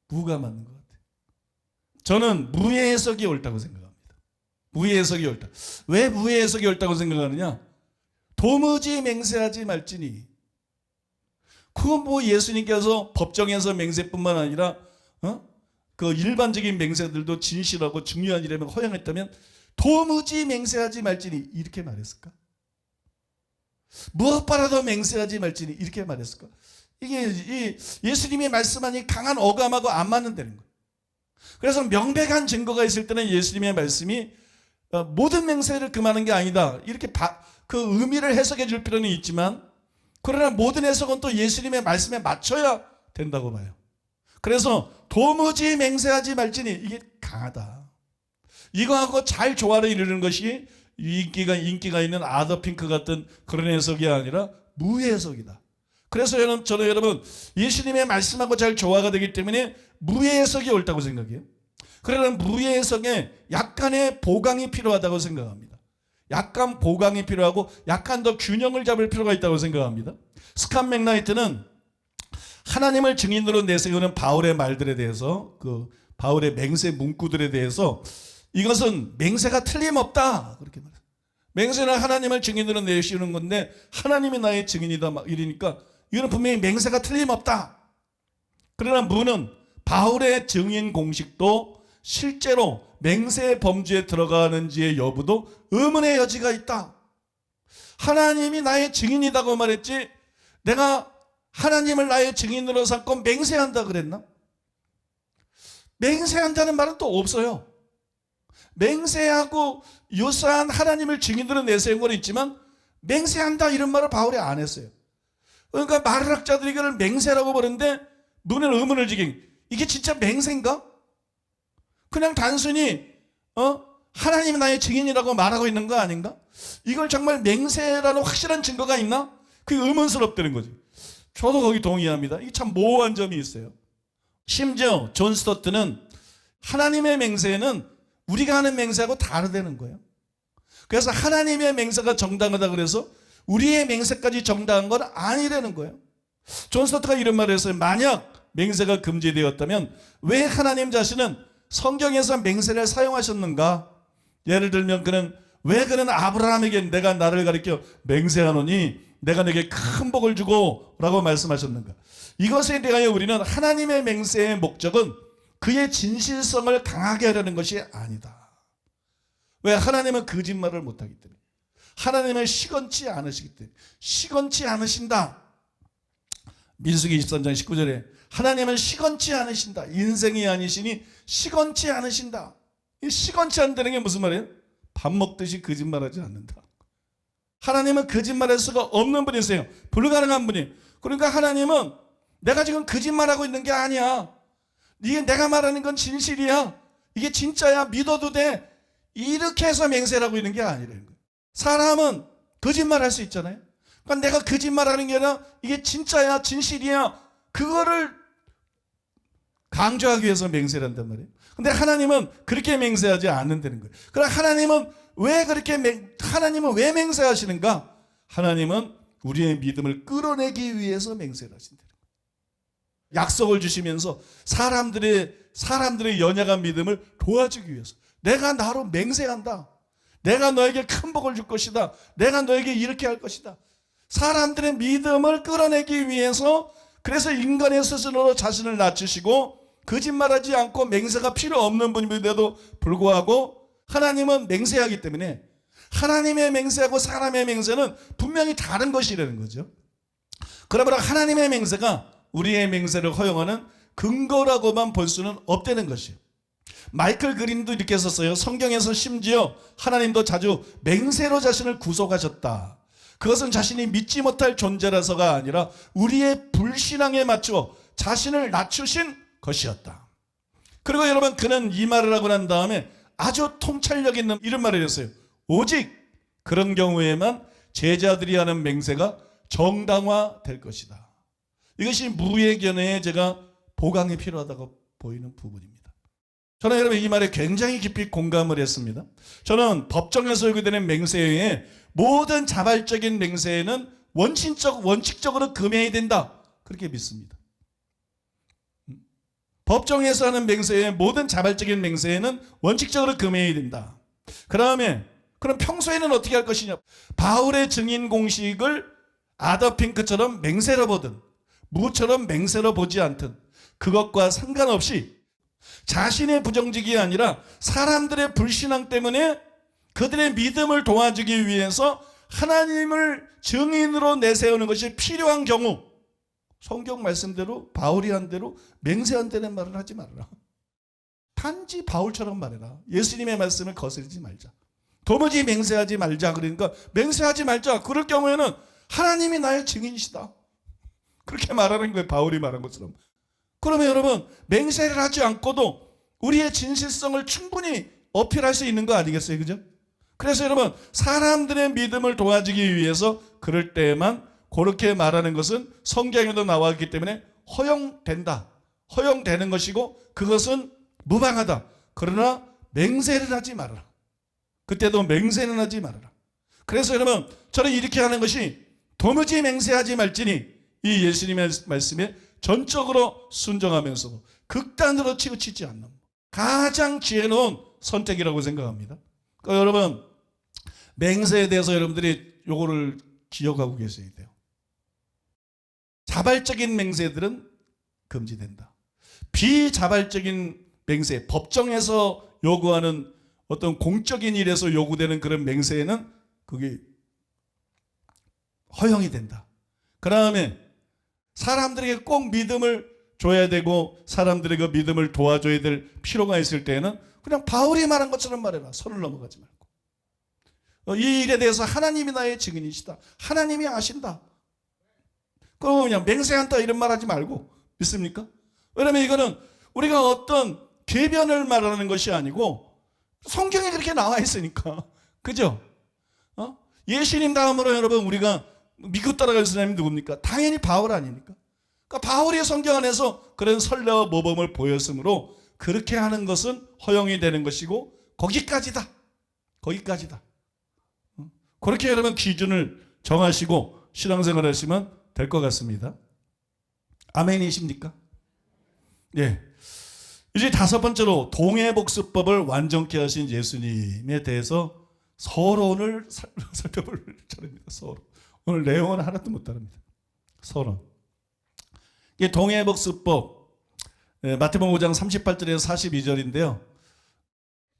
S3: 무가 맞는 것 같아요? 저는 무의 해석이 옳다고 생각합니다. 무의 해석이 옳다. 왜 무의 해석이 옳다고 생각하느냐? 도무지 맹세하지 말지니. 그건 뭐 예수님께서 법정에서 맹세뿐만 아니라 그 일반적인 맹세들도 진실하고 중요한 일이라면 허용했다면 도무지 맹세하지 말지니 이렇게 말했을까? 무엇보다도 맹세하지 말지니 이렇게 말했을까? 이게 예수님이 말씀하니 강한 어감하고 안 맞는다는 거예요. 그래서 명백한 증거가 있을 때는 예수님의 말씀이 모든 맹세를 금하는 게 아니다. 이렇게 그 의미를 해석해 줄 필요는 있지만 그러나 모든 해석은 또 예수님의 말씀에 맞춰야 된다고 봐요. 그래서 도무지 맹세하지 말지니 이게 강하다. 이거하고 잘 조화를 이루는 것이 인기가 있는 아더 핑크 같은 그런 해석이 아니라 무의 해석이다. 그래서 저는 여러분 예수님의 말씀하고 잘 조화가 되기 때문에 무의 해석이 옳다고 생각해요. 그러나 무의 해석에 약간의 보강이 필요하다고 생각합니다. 약간 보강이 필요하고 약간 더 균형을 잡을 필요가 있다고 생각합니다. 스캇 맥라이트는 하나님을 증인으로 내세우는 바울의 말들에 대해서 바울의 맹세 문구들에 대해서 이것은 맹세가 틀림없다 그렇게 말해요. 맹세는 하나님을 증인으로 내세우는 건데 하나님이 나의 증인이다 막 이러니까 이거는 분명히 맹세가 틀림없다. 그러나 무는 바울의 증인 공식도 실제로 맹세 범죄에 들어가는지의 여부도 의문의 여지가 있다. 하나님이 나의 증인이라고 말했지 내가 하나님을 나의 증인으로 삼고 맹세한다 그랬나? 맹세한다는 말은 또 없어요. 맹세하고 유사한 하나님을 증인으로 내세운 건 있지만 맹세한다 이런 말을 바울이 안 했어요. 그러니까 말학자들이 이걸 맹세라고 부르는데 눈에 의문을 지긴 이게 진짜 맹세인가? 그냥 단순히 하나님이 나의 증인이라고 말하고 있는 거 아닌가? 이걸 정말 맹세라는 확실한 증거가 있나? 그게 의문스럽다는 거지. 저도 거기 동의합니다. 이게 참 모호한 점이 있어요. 심지어 존 스토트는 하나님의 맹세는 우리가 하는 맹세하고 다르다는 거예요. 그래서 하나님의 맹세가 정당하다 그래서 우리의 맹세까지 정당한 건 아니라는 거예요. 존 스토트가 이런 말을 했어요. 만약 맹세가 금지되었다면 왜 하나님 자신은 성경에서 맹세를 사용하셨는가? 예를 들면 왜 그는 아브라함에게 내가 나를 가리켜 맹세하노니 내가 내게 큰 복을 주고 라고 말씀하셨는가? 이것에 대하여 우리는 하나님의 맹세의 목적은 그의 진실성을 강하게 하려는 것이 아니다. 왜? 하나님은 거짓말을 못하기 때문에. 하나님은 시건치 않으시기 때문에. 시건치 않으신다. 민수기 23장 19절에 하나님은 시건치 않으신다. 인생이 아니시니 시건치 않으신다. 이 시건치 않다는 게 무슨 말이에요? 밥 먹듯이 거짓말하지 않는다. 하나님은 거짓말할 수가 없는 분이세요. 불가능한 분이에요. 그러니까 하나님은 내가 지금 거짓말하고 있는 게 아니야. 이게 내가 말하는 건 진실이야. 이게 진짜야. 믿어도 돼. 이렇게 해서 맹세를 하고 있는 게 아니라는 거예요. 사람은 거짓말할 수 있잖아요. 그러니까 내가 거짓말하는 게 아니라 이게 진짜야. 진실이야. 그거를 강조하기 위해서 맹세를 한단 말이에요. 근데 하나님은 그렇게 맹세하지 않는다는 거예요. 그럼 하나님은 하나님은 왜 맹세하시는가? 하나님은 우리의 믿음을 끌어내기 위해서 맹세를 하신다는 거예요. 약속을 주시면서 사람들의 연약한 믿음을 도와주기 위해서 내가 나로 맹세한다. 내가 너에게 큰 복을 줄 것이다. 내가 너에게 이렇게 할 것이다. 사람들의 믿음을 끌어내기 위해서 그래서 인간의 스스로 자신을 낮추시고 거짓말하지 않고 맹세가 필요 없는 분인데도 불구하고 하나님은 맹세하기 때문에 하나님의 맹세하고 사람의 맹세는 분명히 다른 것이라는 거죠. 그러므로 하나님의 맹세가 우리의 맹세를 허용하는 근거라고만 볼 수는 없다는 것이에요. 마이클 그린도 이렇게 썼어요. 성경에서 심지어 하나님도 자주 맹세로 자신을 구속하셨다. 그것은 자신이 믿지 못할 존재라서가 아니라 우리의 불신앙에 맞추어 자신을 낮추신 것이었다. 그리고 여러분 그는 이 말을 하고 난 다음에 아주 통찰력 있는 이런 말을 했어요. 오직 그런 경우에만 제자들이 하는 맹세가 정당화될 것이다. 이것이 무예견에 제가 보강이 필요하다고 보이는 부분입니다. 저는 여러분 이 말에 굉장히 깊이 공감을 했습니다. 저는 법정에서 요구되는 맹세에 모든 자발적인 맹세에는 원칙적으로 금해야 된다. 그렇게 믿습니다. 법정에서 하는 맹세의 모든 자발적인 맹세에는 원칙적으로 금해야 된다. 그럼 평소에는 어떻게 할 것이냐? 바울의 증인 공식을 아더핑크처럼 맹세로 보든 무처럼 맹세로 보지 않든 그것과 상관없이 자신의 부정직이 아니라 사람들의 불신앙 때문에 그들의 믿음을 도와주기 위해서 하나님을 증인으로 내세우는 것이 필요한 경우 성경 말씀대로 바울이 한 대로 맹세한다는 말을 하지 말아라. 단지 바울처럼 말해라. 예수님의 말씀을 거스르지 말자. 도무지 맹세하지 말자. 그러니까 맹세하지 말자. 그럴 경우에는 하나님이 나의 증인이시다. 그렇게 말하는 거예요. 바울이 말한 것처럼. 그러면 여러분 맹세를 하지 않고도 우리의 진실성을 충분히 어필할 수 있는 거 아니겠어요? 그죠? 그래서 여러분 사람들의 믿음을 도와주기 위해서 그럴 때에만 그렇게 말하는 것은 성경에도 나와 있기 때문에 허용된다. 허용되는 것이고 그것은 무방하다. 그러나 맹세를 하지 말아라. 그때도 맹세는 하지 말아라. 그래서 여러분 저는 이렇게 하는 것이 도무지 맹세하지 말지니 이 예수님의 말씀에 전적으로 순종하면서도 극단으로 치우치지 않는 가장 지혜로운 선택이라고 생각합니다. 그러니까 여러분 맹세에 대해서 여러분들이 요거를 기억하고 계셔야 돼요. 자발적인 맹세들은 금지된다. 비자발적인 맹세, 법정에서 요구하는 어떤 공적인 일에서 요구되는 그런 맹세에는 그게 허용이 된다. 그 다음에 사람들에게 꼭 믿음을 줘야 되고 사람들에게 그 믿음을 도와줘야 될 필요가 있을 때에는 그냥 바울이 말한 것처럼 말해라. 선을 넘어가지 말고. 이 일에 대해서 하나님이 나의 증인이시다. 하나님이 아신다. 그럼 그냥 맹세한다 이런 말 하지 말고 믿습니까? 왜냐하면 이거는 우리가 어떤 궤변을 말하는 것이 아니고 성경에 그렇게 나와 있으니까. 그죠? 예수님 다음으로 여러분 우리가 믿고 따라갈 사람이 누굽니까? 당연히 바울 아닙니까? 그러니까 바울이 성경 안에서 그런 선례와 모범을 보였으므로 그렇게 하는 것은 허용이 되는 것이고 거기까지다. 거기까지다. 그렇게 여러분 기준을 정하시고 신앙생활 하시면 될 것 같습니다. 아멘이십니까? 예. 이제 다섯 번째로 동해복수법을 완전케 하신 예수님에 대해서 서론을 살펴볼 차례입니다. 서론. 오늘 내용은 하나도 못 다릅니다. 서론. 이게 동해복수법 마태복음 5장 38절에서 42절인데요.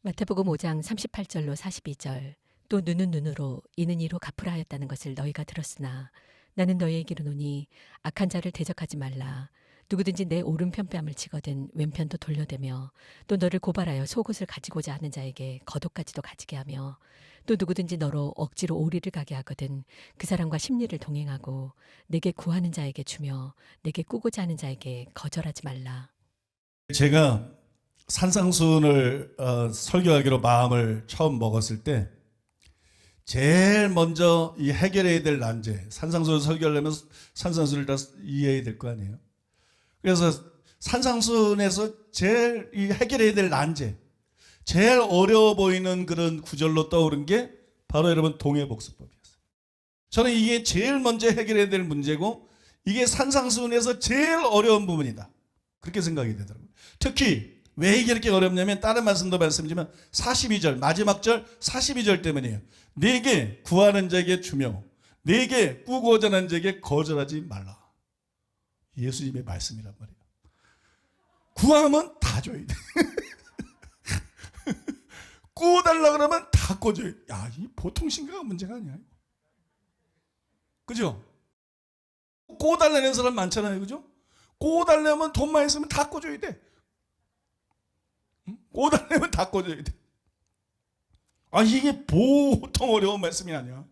S4: 마태복음 5장 38절로 42절. 또 눈은 눈으로 이는 이로 갚으라 하였다는 것을 너희가 들었으나 나는 너희에게 이르노니 악한 자를 대적하지 말라. 누구든지 내 오른편 뺨을 치거든 왼편도 돌려대며 또 너를 고발하여 속옷을 가지고자 하는 자에게 겉옷까지도 가지게 하며 또 누구든지 너로 억지로 오리를 가게 하거든 그 사람과 심리를 동행하고 내게 구하는 자에게 주며 내게 꾸고자 하는 자에게 거절하지 말라.
S3: 제가 산상수훈을 설교하기로 마음을 처음 먹었을 때 제일 먼저 이 해결해야 될 난제, 산상수훈 설교하려면 산상수훈을 다 이해해야 될 거 아니에요. 그래서 산상수훈에서 제일 이 해결해야 될 난제, 제일 어려워 보이는 그런 구절로 떠오른 게 바로 여러분 동해복수법이었어요. 저는 이게 제일 먼저 해결해야 될 문제고 이게 산상수훈에서 제일 어려운 부분이다. 그렇게 생각이 되더라고요. 특히 왜 이게 이렇게 어렵냐면 다른 말씀도 말씀드리지만 42절 마지막 절 42절 때문이에요. 내게 구하는 자에게 주며 내게 꾸고자 하는 자에게 거절하지 말라. 예수님의 말씀이란 말이에요. 구하면 다 줘야 돼. 꾸어달라 그러면 다 꿔줘야 돼. 야, 이 보통 심각한 문제가 아니야. 그죠? 꾸어달라는 사람 많잖아요. 그죠? 꾸어달라면 돈 많이 쓰면 다 꿔줘야 돼. 꾸어달라면 다 꿔줘야 돼. 아, 이게 보통 어려운 말씀이 아니야.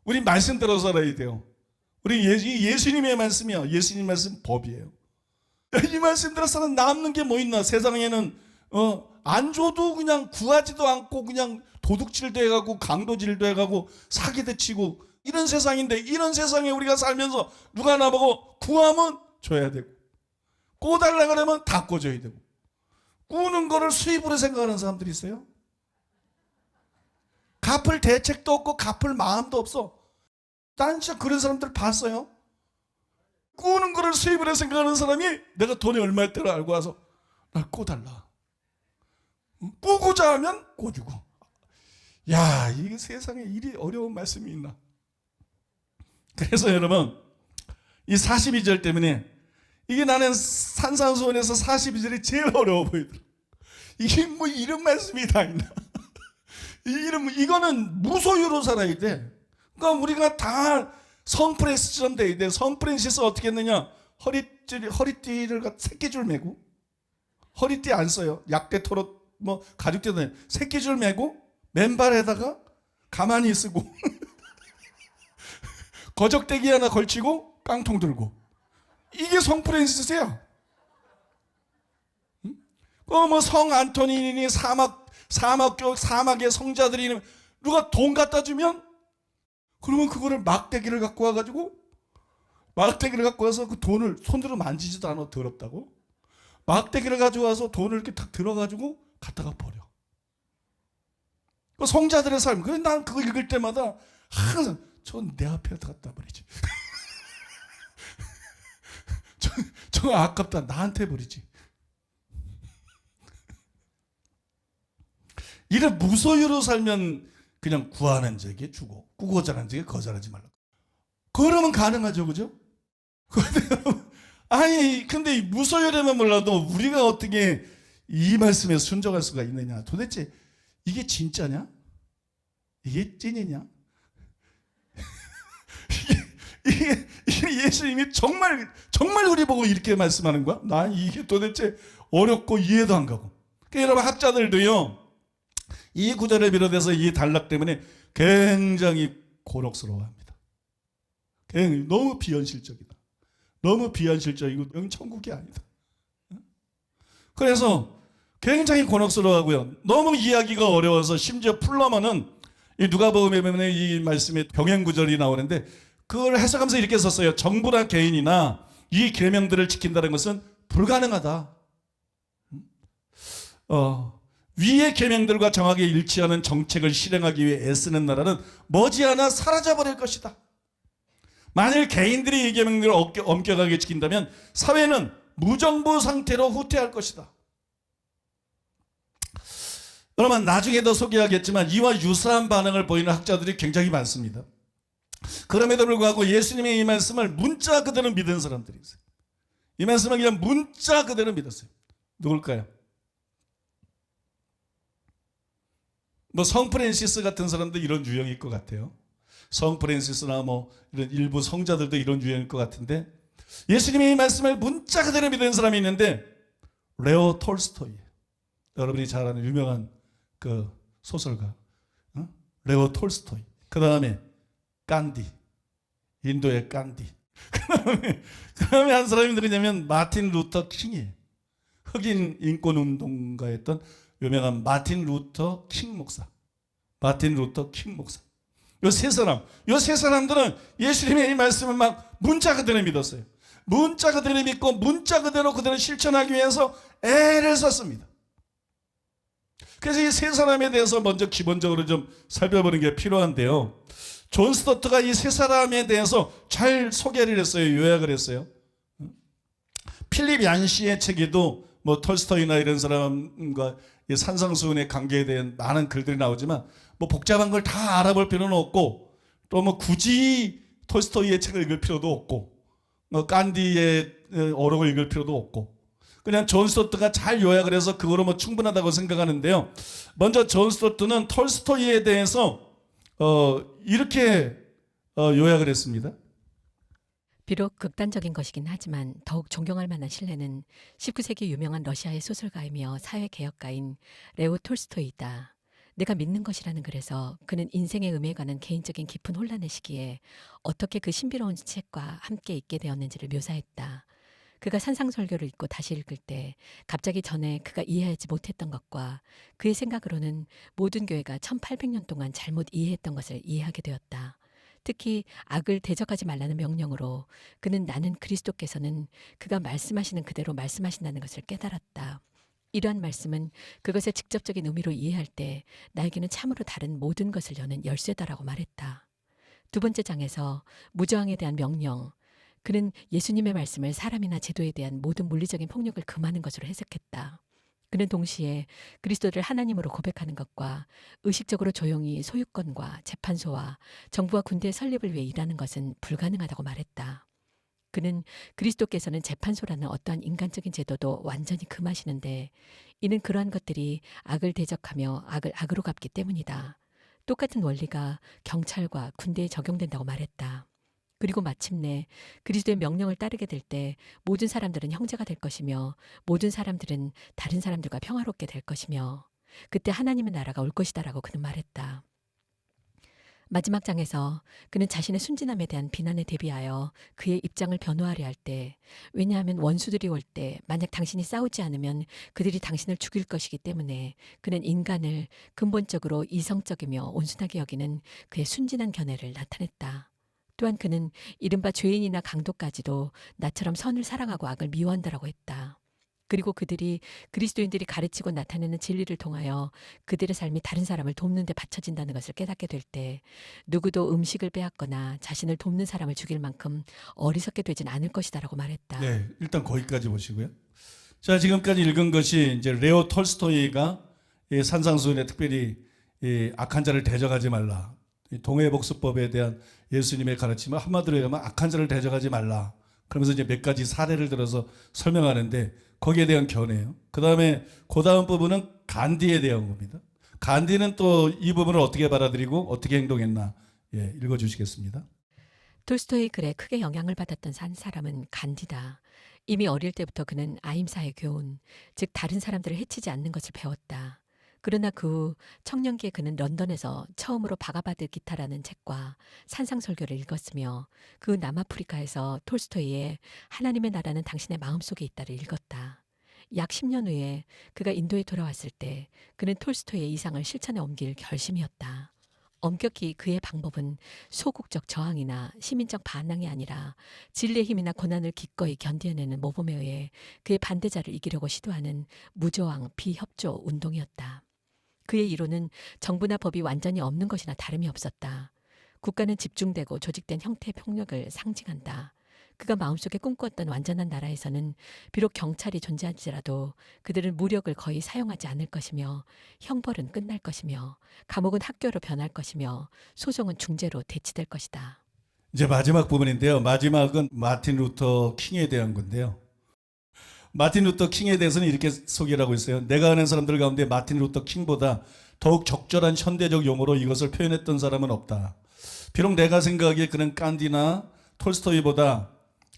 S3: 우리 말씀대로 살아야 돼요. 우리 예수님의 말씀이야. 예수님 말씀 법이에요. 이 말씀대로 살아 남는 게 뭐 있나? 세상에는 안 줘도 그냥 구하지도 않고 그냥 도둑질도 해가고 강도질도 해가고 사기도 치고 이런 세상인데 이런 세상에 우리가 살면서 누가 나보고 구하면 줘야 되고 꿔달라 그러면 다 꿔줘야 되고 꾸는 거를 수입으로 생각하는 사람들이 있어요. 갚을 대책도 없고 갚을 마음도 없어. 난 진짜 그런 사람들 봤어요. 꾸는 거를 수입으로 생각하는 사람이 내가 돈이 얼마일 때를 알고 와서 날 꿔달라. 꾸고자 하면 꿔주고. 야, 이게 세상에 이리 어려운 말씀이 있나. 그래서 여러분 이 42절 때문에 이게 나는 산상수훈에서 42절이 제일 어려워 보이더라고요. 이게 뭐 이런 말씀이 다 있나. 이거는 무소유로 살아야 돼. 그러니까 우리가 다 성프랜시스처럼 돼야 돼. 성프랜시스 어떻게 했느냐. 허리띠를 새끼줄 매고 허리띠 안 써요. 약대 토록 뭐 가죽대도 새끼줄 매고 맨발에다가 가만히 쓰고 거적대기 하나 걸치고 깡통 들고 이게 성프랜시스야. 뭐 성 안토니니 사막의 성자들이 누가 돈 갖다 주면 그러면 그거를 막대기를 갖고 와가지고 막대기를 갖고 와서 그 돈을 손으로 만지지도 않아. 더럽다고 막대기를 가져와서 돈을 이렇게 탁 들어가지고 갖다가 버려. 그 성자들의 삶. 그래서 난 그거 읽을 때마다 항상 전 내 앞에 갖다 버리지. 저 아깝다. 나한테 버리지. 이래 무소유로 살면 그냥 구하는 자에게 주고 꾸고자 하는 자에게 거절하지 말라. 그러면 가능하죠. 그죠? 아니 근데 무소유라면 몰라도 우리가 어떻게 이 말씀에 순종할 수가 있느냐. 도대체 이게 진짜냐? 이게 찐이냐? 이게 예수님이 정말 우리 보고 이렇게 말씀하는 거야? 난 이게 도대체 어렵고 이해도 안 가고. 그러니까 여러분 학자들도요. 이 구절을 비롯해서 이 단락 때문에 굉장히 곤혹스러워합니다. 너무 비현실적이다. 너무 비현실적이고 여기 천국이 아니다. 그래서 굉장히 곤혹스러워하고요. 너무 이해하기가 어려워서 심지어 풀러머는 이 누가복음에 보면 이 말씀에 병행 구절이 나오는데 그걸 해석하면서 이렇게 썼어요. 정부나 개인이나 이 계명들을 지킨다는 것은 불가능하다. 위의 계명들과 정확하게 일치하는 정책을 실행하기 위해 애쓰는 나라는 머지않아 사라져버릴 것이다. 만일 개인들이 이 계명들을 엄격하게 지킨다면 사회는 무정부 상태로 후퇴할 것이다. 여러분, 나중에 더 소개하겠지만 이와 유사한 반응을 보이는 학자들이 굉장히 많습니다. 그럼에도 불구하고 예수님의 이 말씀을 문자 그대로 믿은 사람들이 있어요. 이 말씀을 그냥 문자 그대로 믿었어요. 누굴까요? 뭐 성 프란시스 같은 사람도 이런 유형일 것 같아요. 성 프란시스나 뭐 이런 일부 성자들도 이런 유형일 것 같은데, 예수님의 이 말씀을 문자 그대로 믿는 사람이 있는데 레오 톨스토이, 여러분이 잘 아는 유명한 그 소설가 레오 톨스토이, 그 다음에 간디, 인도의 간디, 그 다음에 한 사람이 누구냐면 마틴 루터 킹이에요. 흑인 인권 운동가였던 유명한 마틴 루터 킹 목사. 마틴 루터 킹 목사. 요 세 사람들은 예수님의 이 말씀을 막 문자 그대로 믿었어요. 문자 그대로 믿고 문자 그대로 실천하기 위해서 애를 썼습니다. 그래서 이 세 사람에 대해서 먼저 기본적으로 좀 살펴보는 게 필요한데요. 존 스토트가 이 세 사람에 대해서 잘 소개를 했어요. 요약을 했어요. 필립 얀시의 책에도 뭐 톨스토이나 이런 사람과 산상수훈의 관계에 대한 많은 글들이 나오지만 뭐 복잡한 걸 다 알아볼 필요는 없고, 또 뭐 굳이 톨스토이의 책을 읽을 필요도 없고, 뭐 간디의 어록을 읽을 필요도 없고, 그냥 존 스토트가 잘 요약을 해서 그거로 뭐 충분하다고 생각하는데요. 먼저 존 스토트는 톨스토이에 대해서 이렇게 요약을 했습니다.
S4: 비록 극단적인 것이긴 하지만 더욱 존경할 만한 신뢰는 19세기 유명한 러시아의 소설가이며 사회개혁가인 레오 톨스토이다. 내가 믿는 것이라는 글에서 그는 인생의 의미에 관한 개인적인 깊은 혼란의 시기에 어떻게 그 신비로운 책과 함께 있게 되었는지를 묘사했다. 그가 산상설교를 읽고 다시 읽을 때 갑자기 전에 그가 이해하지 못했던 것과 그의 생각으로는 모든 교회가 1800년 동안 잘못 이해했던 것을 이해하게 되었다. 특히 악을 대적하지 말라는 명령으로 그는 나는 그리스도께서는 그가 말씀하시는 그대로 말씀하신다는 것을 깨달았다. 이러한 말씀은 그것의 직접적인 의미로 이해할 때 나에게는 참으로 다른 모든 것을 여는 열쇠다라고 말했다. 두 번째 장에서 무저항에 대한 명령, 그는 예수님의 말씀을 사람이나 제도에 대한 모든 물리적인 폭력을 금하는 것으로 해석했다. 그는 동시에 그리스도를 하나님으로 고백하는 것과 의식적으로 조용히 소유권과 재판소와 정부와 군대의 설립을 위해 일하는 것은 불가능하다고 말했다. 그는 그리스도께서는 재판소라는 어떠한 인간적인 제도도 완전히 금하시는데 이는 그러한 것들이 악을 대적하며 악을 악으로 갚기 때문이다. 똑같은 원리가 경찰과 군대에 적용된다고 말했다. 그리고 마침내 그리스도의 명령을 따르게 될 때 모든 사람들은 형제가 될 것이며 모든 사람들은 다른 사람들과 평화롭게 될 것이며 그때 하나님의 나라가 올 것이다라고 그는 말했다. 마지막 장에서 그는 자신의 순진함에 대한 비난에 대비하여 그의 입장을 변호하려 할 때, 왜냐하면 원수들이 올 때 만약 당신이 싸우지 않으면 그들이 당신을 죽일 것이기 때문에 그는 인간을 근본적으로 이성적이며 온순하게 여기는 그의 순진한 견해를 나타냈다. 또한 그는 이른바 죄인이나 강도까지도 나처럼 선을 사랑하고 악을 미워한다라고 했다. 그리고 그들이 그리스도인들이 가르치고 나타내는 진리를 통하여 그들의 삶이 다른 사람을 돕는 데 바쳐진다는 것을 깨닫게 될 때 누구도 음식을 빼앗거나 자신을 돕는 사람을 죽일 만큼 어리석게 되진 않을 것이다라고 말했다.
S3: 네, 일단 거기까지 보시고요. 자, 지금까지 읽은 것이 이제 레오 톨스토이가 이 산상수훈에 특별히 이 악한 자를 대적하지 말라, 동해복수법에 대한 예수님의 가르침을 한마디로 얘기하면 악한 자를 대적하지 말라, 그러면서 이제 몇 가지 사례를 들어서 설명하는데 거기에 대한 견해예요. 그 다음 부분은 간디에 대한 겁니다. 간디는 또 이 부분을 어떻게 받아들이고 어떻게 행동했나, 읽어주시겠습니다.
S4: 톨스토이 글에 크게 영향을 받았던 한 사람은 간디다. 이미 어릴 때부터 그는 아임사의 교훈, 즉 다른 사람들을 해치지 않는 것을 배웠다. 그러나 그 후 청년기에 그는 런던에서 처음으로 바가바드 기타라는 책과 산상설교를 읽었으며 그 남아프리카에서 톨스토이의 하나님의 나라는 당신의 마음속에 있다를 읽었다. 약 10년 후에 그가 인도에 돌아왔을 때 그는 톨스토이의 이상을 실천에 옮길 결심이었다. 엄격히 그의 방법은 소극적 저항이나 시민적 반항이 아니라 진리의 힘이나 고난을 기꺼이 견뎌내는 모범에 의해 그의 반대자를 이기려고 시도하는 무저항 비협조 운동이었다. 그의 이론은 정부나 법이 완전히 없는 것이나 다름이 없었다. 국가는 집중되고 조직된 형태의 폭력을 상징한다. 그가 마음속에 꿈꾸었던 완전한 나라에서는 비록 경찰이 존재할지라도 그들은 무력을 거의 사용하지 않을 것이며 형벌은 끝날 것이며 감옥은 학교로 변할 것이며 소송은 중재로 대치될 것이다.
S3: 이제 마지막 부분인데요. 마지막은 마틴 루터 킹에 대한 건데요. 마틴 루터 킹에 대해서는 이렇게 소개를 하고 있어요. 내가 아는 사람들 가운데 마틴 루터 킹보다 더욱 적절한 현대적 용어로 이것을 표현했던 사람은 없다. 비록 내가 생각하기에 그는 깐디나 톨스토이보다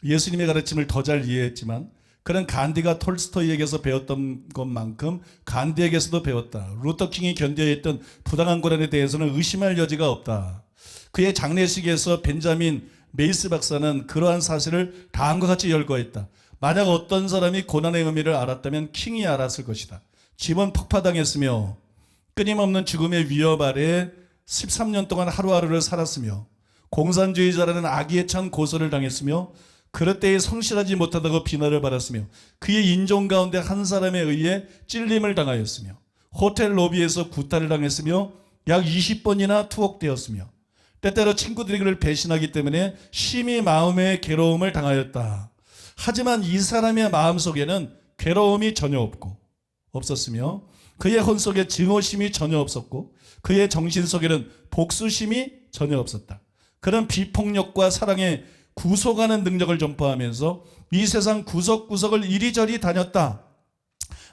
S3: 예수님의 가르침을 더 잘 이해했지만 그는 간디가 톨스토이에게서 배웠던 것만큼 간디에게서도 배웠다. 루터 킹이 견뎌야 했던 부당한 고난에 대해서는 의심할 여지가 없다. 그의 장례식에서 벤자민 메이스 박사는 그러한 사실을 다음과 같이 열거했다. 만약 어떤 사람이 고난의 의미를 알았다면 킹이 알았을 것이다. 집은 폭파당했으며 끊임없는 죽음의 위협 아래 13년 동안 하루하루를 살았으며 공산주의자라는 악의에 찬 고소를 당했으며 그럴 때에 성실하지 못하다고 비난을 받았으며 그의 인종 가운데 한 사람에 의해 찔림을 당하였으며 호텔 로비에서 구타를 당했으며 약 20번이나 투옥되었으며 때때로 친구들이 그를 배신하기 때문에 심히 마음의 괴로움을 당하였다. 하지만 이 사람의 마음속에는 괴로움이 전혀 없었으며 그의 혼 속에 증오심이 전혀 없었고 그의 정신 속에는 복수심이 전혀 없었다. 그런 비폭력과 사랑의 구속하는 능력을 전파하면서 이 세상 구석구석을 이리저리 다녔다.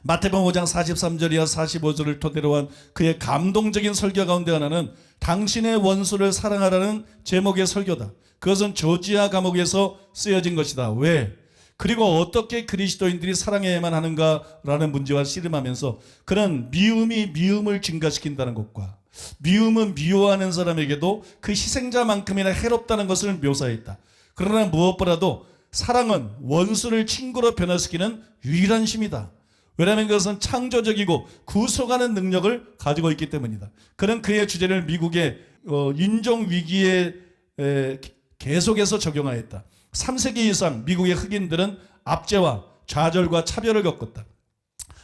S3: 마태복음 5장 43절이야 45절을 토대로 한 그의 감동적인 설교 가운데 하나는 당신의 원수를 사랑하라는 제목의 설교다. 그것은 조지아 감옥에서 쓰여진 것이다. 왜? 그리고 어떻게 그리스도인들이 사랑해야만 하는가라는 문제와 씨름하면서 그는 미움이 미움을 증가시킨다는 것과 미움은 미워하는 사람에게도 그 희생자만큼이나 해롭다는 것을 묘사했다. 그러나 무엇보다도 사랑은 원수를 친구로 변화시키는 유일한 힘이다. 왜냐하면 그것은 창조적이고 구속하는 능력을 가지고 있기 때문이다. 그는 그의 주제를 미국의 인종 위기에 계속해서 적용하였다. 3세기 이상 미국의 흑인들은 압제와 좌절과 차별을 겪었다.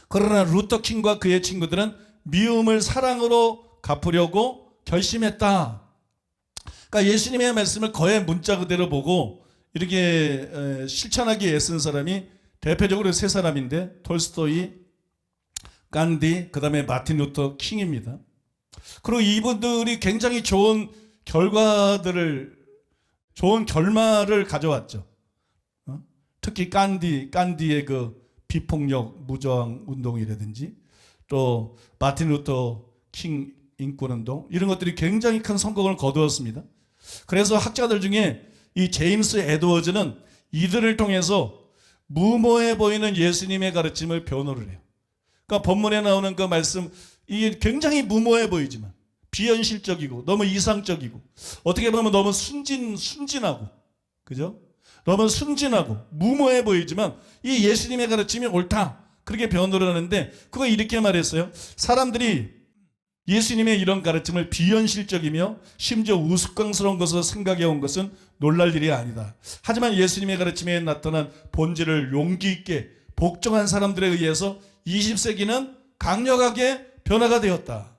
S3: 그러나 루터 킹과 그의 친구들은 미움을 사랑으로 갚으려고 결심했다. 그러니까 예수님의 말씀을 거의 문자 그대로 보고 이렇게 실천하기 애쓴 사람이 대표적으로 세 사람인데 톨스토이, 간디, 그 다음에 마틴 루터 킹입니다. 그리고 이분들이 굉장히 좋은 결말을 가져왔죠. 특히 간디의 그 비폭력 무저항 운동이라든지 또 마틴 루터 킹 인권운동 이런 것들이 굉장히 큰 성공을 거두었습니다. 그래서 학자들 중에 이 제임스 에드워즈는 이들을 통해서 무모해 보이는 예수님의 가르침을 변호를 해요. 그러니까 본문에 나오는 그 말씀 이게 굉장히 무모해 보이지만 비현실적이고 너무 이상적이고 어떻게 보면 너무 순진하고 그죠? 너무 순진하고 무모해 보이지만 이 예수님의 가르침이 옳다. 그렇게 변호를 하는데 그거 이렇게 말했어요. 사람들이 예수님의 이런 가르침을 비현실적이며 심지어 우스꽝스러운 것으로 생각해 온 것은 놀랄 일이 아니다. 하지만 예수님의 가르침에 나타난 본질을 용기 있게 복종한 사람들에 의해서 20세기는 강력하게 변화가 되었다.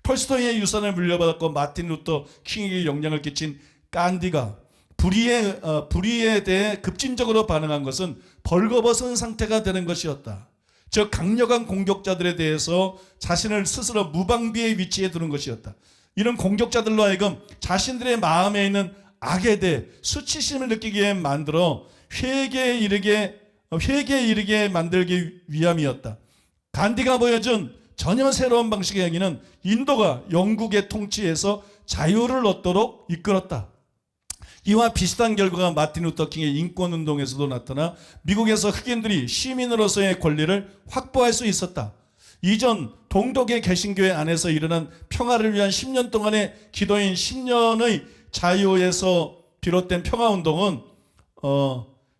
S3: 톨스토이의 유산을 물려받았고 마틴 루터 킹에게 영향을 끼친 간디가 불의에 대해 급진적으로 반응한 것은 벌거벗은 상태가 되는 것이었다. 즉 강력한 공격자들에 대해서 자신을 스스로 무방비의 위치에 두는 것이었다. 이런 공격자들로 하여금 자신들의 마음에 있는 악에 대해 수치심을 느끼게 만들어 회개에 이르게 만들기 위함이었다. 간디가 보여준 전혀 새로운 방식의 행위는 인도가 영국의 통치에서 자유를 얻도록 이끌었다. 이와 비슷한 결과가 마틴 루터 킹의 인권운동에서도 나타나 미국에서 흑인들이 시민으로서의 권리를 확보할 수 있었다. 이전 동독의 개신교회 안에서 일어난 평화를 위한 10년 동안의 기도인 10년의 자유에서 비롯된 평화운동은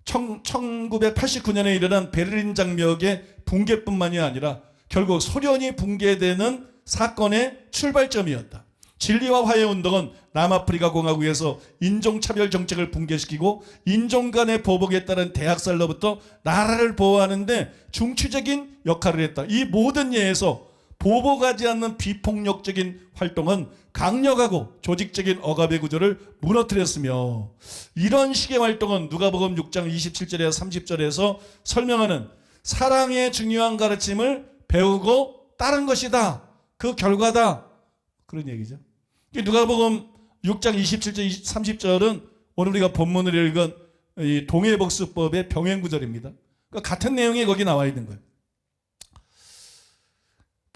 S3: 1989년에 일어난 베를린 장벽의 붕괴뿐만이 아니라 결국 소련이 붕괴되는 사건의 출발점이었다. 진리와 화해 운동은 남아프리카 공화국에서 인종차별 정책을 붕괴시키고 인종 간의 보복에 따른 대학살로부터 나라를 보호하는데 중추적인 역할을 했다. 이 모든 예에서 보복하지 않는 비폭력적인 활동은 강력하고 조직적인 억압의 구조를 무너뜨렸으며, 이런 식의 활동은 누가복음 6장 27절에서 30절에서 설명하는 사랑의 중요한 가르침을 배우고 따른 것이다. 그 결과다. 그런 얘기죠. 누가복음 6장 27절 30절은 오늘 우리가 본문을 읽은 이 동해복수법의 병행구절입니다. 그러니까 같은 내용이 거기 나와 있는 거예요.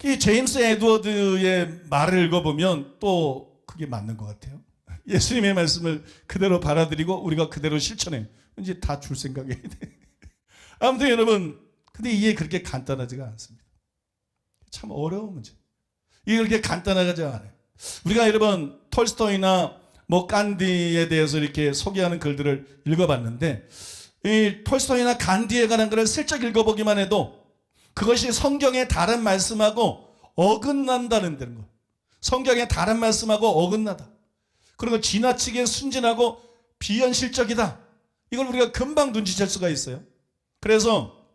S3: 이 제임스 에드워드의 말을 읽어보면 또 그게 맞는 것 같아요. 예수님의 말씀을 그대로 받아들이고 우리가 그대로 실천해. 이제 다 줄 생각이에요. 아무튼 여러분, 근데 이게 그렇게 간단하지가 않습니다. 참 어려운 문제. 이게 그렇게 간단하지 않아요. 우리가 여러분 톨스토이나 뭐 간디에 대해서 이렇게 소개하는 글들을 읽어봤는데, 이 톨스토이나 간디에 관한 글을 슬쩍 읽어보기만 해도 그것이 성경의 다른 말씀하고 어긋난다는 거. 성경의 다른 말씀하고 어긋나다. 그리고 지나치게 순진하고 비현실적이다. 이걸 우리가 금방 눈치챌 수가 있어요. 그래서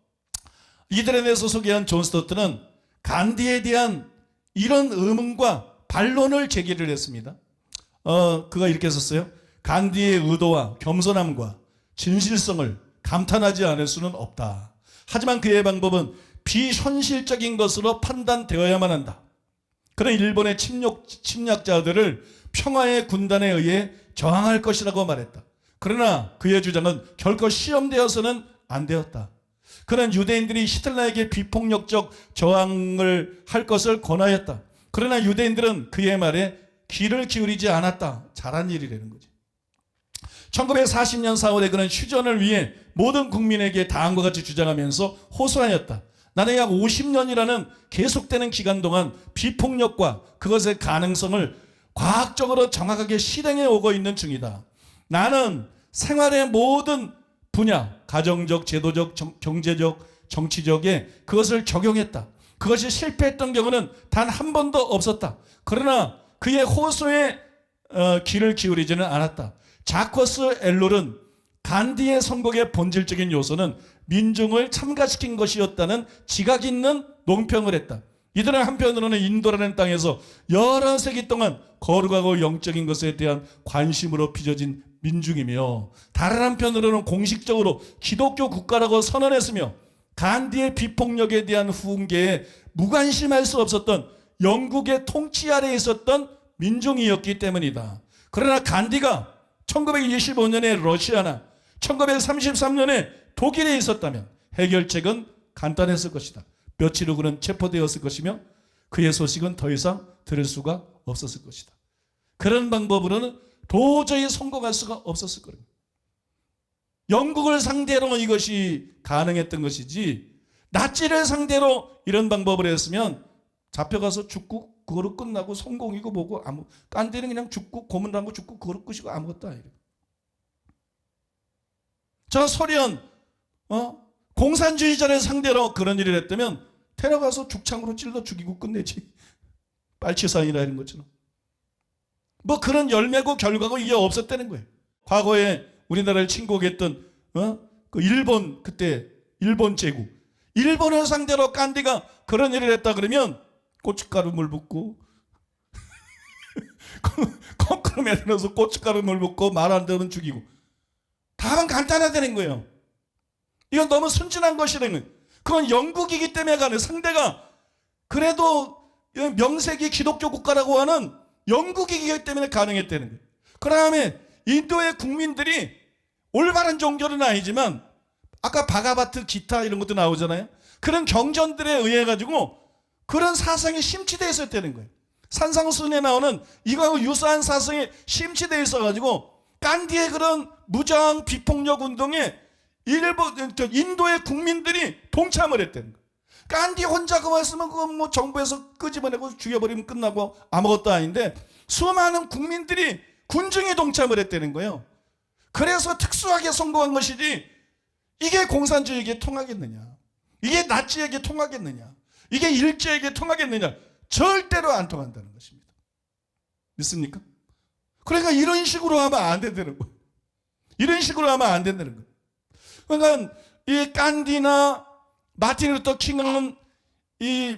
S3: 이들에 대해서 소개한 존 스토트는 간디에 대한 이런 의문과 반론을 제기를 했습니다. 그가 이렇게 썼어요. 간디의 의도와 겸손함과 진실성을 감탄하지 않을 수는 없다. 하지만 그의 방법은 비현실적인 것으로 판단되어야만 한다. 그는 일본의 침략자들을 평화의 군단에 의해 저항할 것이라고 말했다. 그러나 그의 주장은 결코 시험되어서는 안 되었다. 그는 유대인들이 히틀러에게 비폭력적 저항을 할 것을 권하였다. 그러나 유대인들은 그의 말에 귀를 기울이지 않았다. 잘한 일이라는 거지. 1940년 4월에 그는 휴전을 위해 모든 국민에게 다음과 같이 주장하면서 호소하였다. 나는 약 50년이라는 계속되는 기간 동안 비폭력과 그것의 가능성을 과학적으로 정확하게 실행해 오고 있는 중이다. 나는 생활의 모든 분야, 가정적, 제도적, 경제적, 정치적에 그것을 적용했다. 그것이 실패했던 경우는 단 한 번도 없었다. 그러나 그의 호소에 귀를 기울이지는 않았다. 자커스 엘룰은 간디의 선곡의 본질적인 요소는 민중을 참가시킨 것이었다는 지각 있는 논평을 했다. 이들은 한편으로는 인도라는 땅에서 여러 세기 동안 거룩하고 영적인 것에 대한 관심으로 빚어진 민중이며, 다른 한편으로는 공식적으로 기독교 국가라고 선언했으며 간디의 비폭력에 대한 후응계에 무관심할 수 없었던 영국의 통치 아래에 있었던 민중이었기 때문이다. 그러나 간디가 1925년에 러시아나 1933년에 독일에 있었다면 해결책은 간단했을 것이다. 며칠 후 그는 체포되었을 것이며 그의 소식은 더 이상 들을 수가 없었을 것이다. 그런 방법으로는 도저히 성공할 수가 없었을 겁니다. 영국을 상대로 이것이 가능했던 것이지, 나치를 상대로 이런 방법을 했으면 잡혀가서 죽고 그거로 끝나고 성공이고 뭐고, 깐디는 그냥 죽고 고문당하고 죽고 그거로 끝이고 아무것도 아니에요. 저 소련 공산주의자를 상대로 그런 일을 했다면 데려가서 죽창으로 찔러 죽이고 끝내지. 빨치산이라 이런 것처럼. 뭐 그런 열매고 결과고 이게 없었다는 거예요. 과거에 우리나라를 침공했던 그 일본, 그때 일본 제국, 일본을 상대로 깐디가 그런 일을 했다 그러면 고춧가루 물 붓고 거꾸로 매달아서 고춧가루 물 붓고 말 안 듣는 죽이고, 다만 간단하다는 거예요. 이건 너무 순진한 것이라는 거예요. 그건 영국이기 때문에 가는, 상대가 그래도 명색이 기독교 국가라고 하는 영국이기 때문에 가능했다는 거예요. 그 다음에 인도의 국민들이 올바른 종교는 아니지만 아까 바가바트 기타 이런 것도 나오잖아요. 그런 경전들에 의해 가지고 그런 사상이 심취되어 있었다는 거예요. 산상수훈에 나오는 이거하고 유사한 사상이 심취되어 있어 가지고 깐디의 그런 무장 비폭력 운동에 인도의 국민들이 동참을 했다는 거예요. 깐디 혼자 그거 했으면 그거 뭐 정부에서 끄집어내고 죽여버리면 끝나고 아무것도 아닌데, 수많은 국민들이 군중이 동참을 했다는 거예요. 그래서 특수하게 성공한 것이지 이게 공산주의에게 통하겠느냐? 이게 나치에게 통하겠느냐? 이게 일제에게 통하겠느냐? 절대로 안 통한다는 것입니다. 믿습니까? 그러니까 이런 식으로 하면 안 된다는 거예요. 이런 식으로 하면 안 된다는 거예요. 그러니까 이 간디나 마틴 루터 킹은 이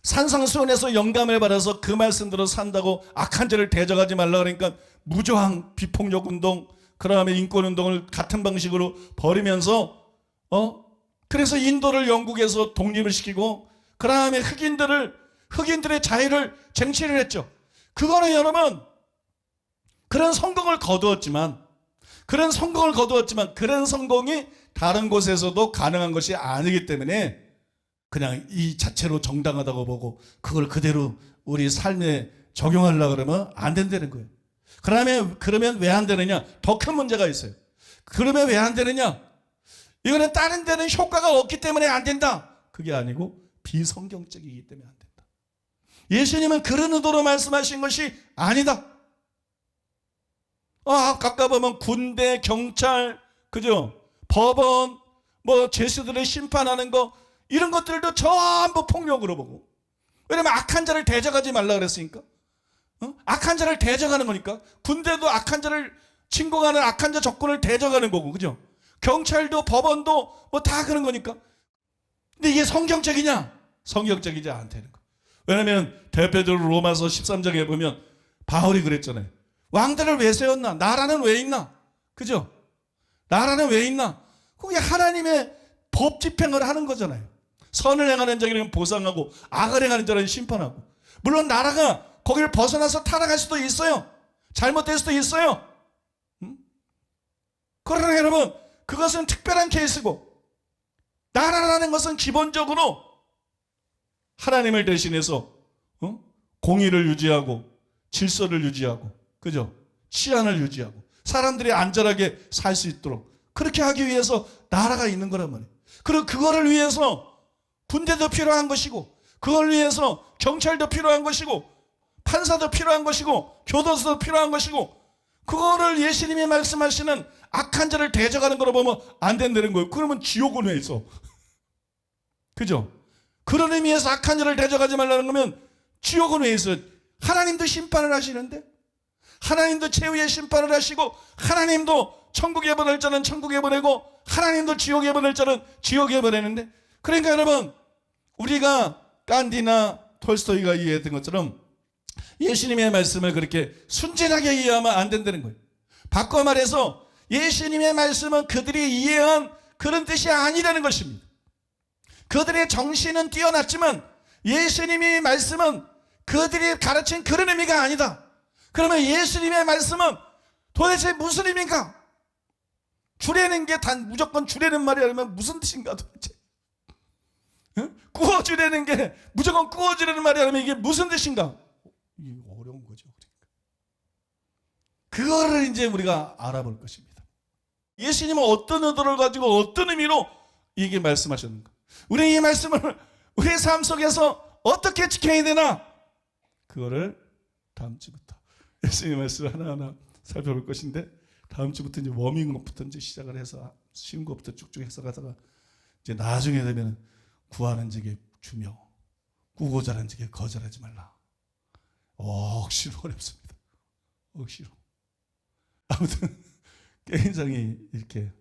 S3: 산상수훈에서 영감을 받아서 그 말씀대로 산다고 악한 죄를 대적하지 말라 그러니까 무저항 비폭력 운동, 그 다음에 인권 운동을 같은 방식으로 벌이면서 그래서 인도를 영국에서 독립을 시키고 그 다음에 흑인들의 자유를 쟁취를 했죠. 그거는 여러분 그런 성공을 거두었지만 그런 성공이 다른 곳에서도 가능한 것이 아니기 때문에 그냥 이 자체로 정당하다고 보고 그걸 그대로 우리 삶에 적용하려고 그러면 안 된다는 거예요. 그러면 왜 안 되느냐? 더 큰 문제가 있어요. 그러면 왜 안 되느냐? 이거는 다른 데는 효과가 없기 때문에 안 된다. 그게 아니고 비성경적이기 때문에 안 된다. 예수님은 그런 의도로 말씀하신 것이 아니다. 아까 보면 군대, 경찰, 그죠? 법원, 죄수들을 심판하는 거 이런 것들도 전부 폭력으로 보고. 왜냐면 악한 자를 대적하지 말라 그랬으니까. 악한 자를 대적하는 거니까. 군대도 악한 자를 침공하는 악한 자 적군을 대적하는 거고, 그죠? 경찰도 법원도 다 그런 거니까. 근데 이게 성경적이냐? 성경적이지 않다는 거. 왜냐면 대표적으로 로마서 13장에 보면 바울이 그랬잖아요. 왕들을 왜 세웠나? 나라는 왜 있나? 그죠? 나라는 왜 있나? 그게 하나님의 법 집행을 하는 거잖아요. 선을 행하는 자에게는 보상하고 악을 행하는 자는 심판하고. 물론 나라가 거기를 벗어나서 타락할 수도 있어요. 잘못될 수도 있어요. 그러나 여러분 그것은 특별한 케이스고 나라라는 것은 기본적으로 하나님을 대신해서 공의를 유지하고 질서를 유지하고 그죠? 치안을 유지하고 사람들이 안전하게 살 수 있도록 그렇게 하기 위해서 나라가 있는 거란 말이에요. 그리고 그거를 위해서 군대도 필요한 것이고 그걸 위해서 경찰도 필요한 것이고 판사도 필요한 것이고 교도소도 필요한 것이고 그거를 예수님이 말씀하시는 악한 자를 대적하는 거로 보면 안 된다는 거예요. 그러면 지옥은 왜 있어? 그죠? 그런 의미에서 악한 자를 대적하지 말라는 거면 지옥은 왜 있어요? 하나님도 심판을 하시는데 하나님도 최후의 심판을 하시고 하나님도 천국에 보낼 자는 천국에 보내고 하나님도 지옥에 보낼 자는 지옥에 보내는데 그러니까 여러분 우리가 간디나 톨스토이가 이해했던 것처럼 예수님의 말씀을 그렇게 순진하게 이해하면 안 된다는 거예요. 바꿔 말해서 예수님의 말씀은 그들이 이해한 그런 뜻이 아니라는 것입니다. 그들의 정신은 뛰어났지만 예수님의 말씀은 그들이 가르친 그런 의미가 아니다. 그러면 예수님의 말씀은 도대체 무슨 의미인가? 주례는 게 무조건 주례는 말이 아니면 무슨 뜻인가 도대체? 꾸어주려는 게 무조건 꾸어주려는 말이 아니면 이게 무슨 뜻인가? 이게 어려운 거죠. 그거를 이제 우리가 알아볼 것입니다. 예수님은 어떤 의도를 가지고 어떤 의미로 이게 말씀하셨는가? 우리 이 말씀을 우리의 삶 속에서 어떻게 지켜야 되나? 그거를 다음 주부터 예수님의 말씀을 하나하나 살펴볼 것인데 다음 주부터 이제 워밍업부터 이제 시작을 해서 쉬운 것부터 쭉쭉 해서 가다가 이제 나중에 되면 구하는 자에게 주며 꾸고자 하는 자에게 거절하지 말라. 억지로 어렵습니다. 억지로. 아무튼 굉장히 이렇게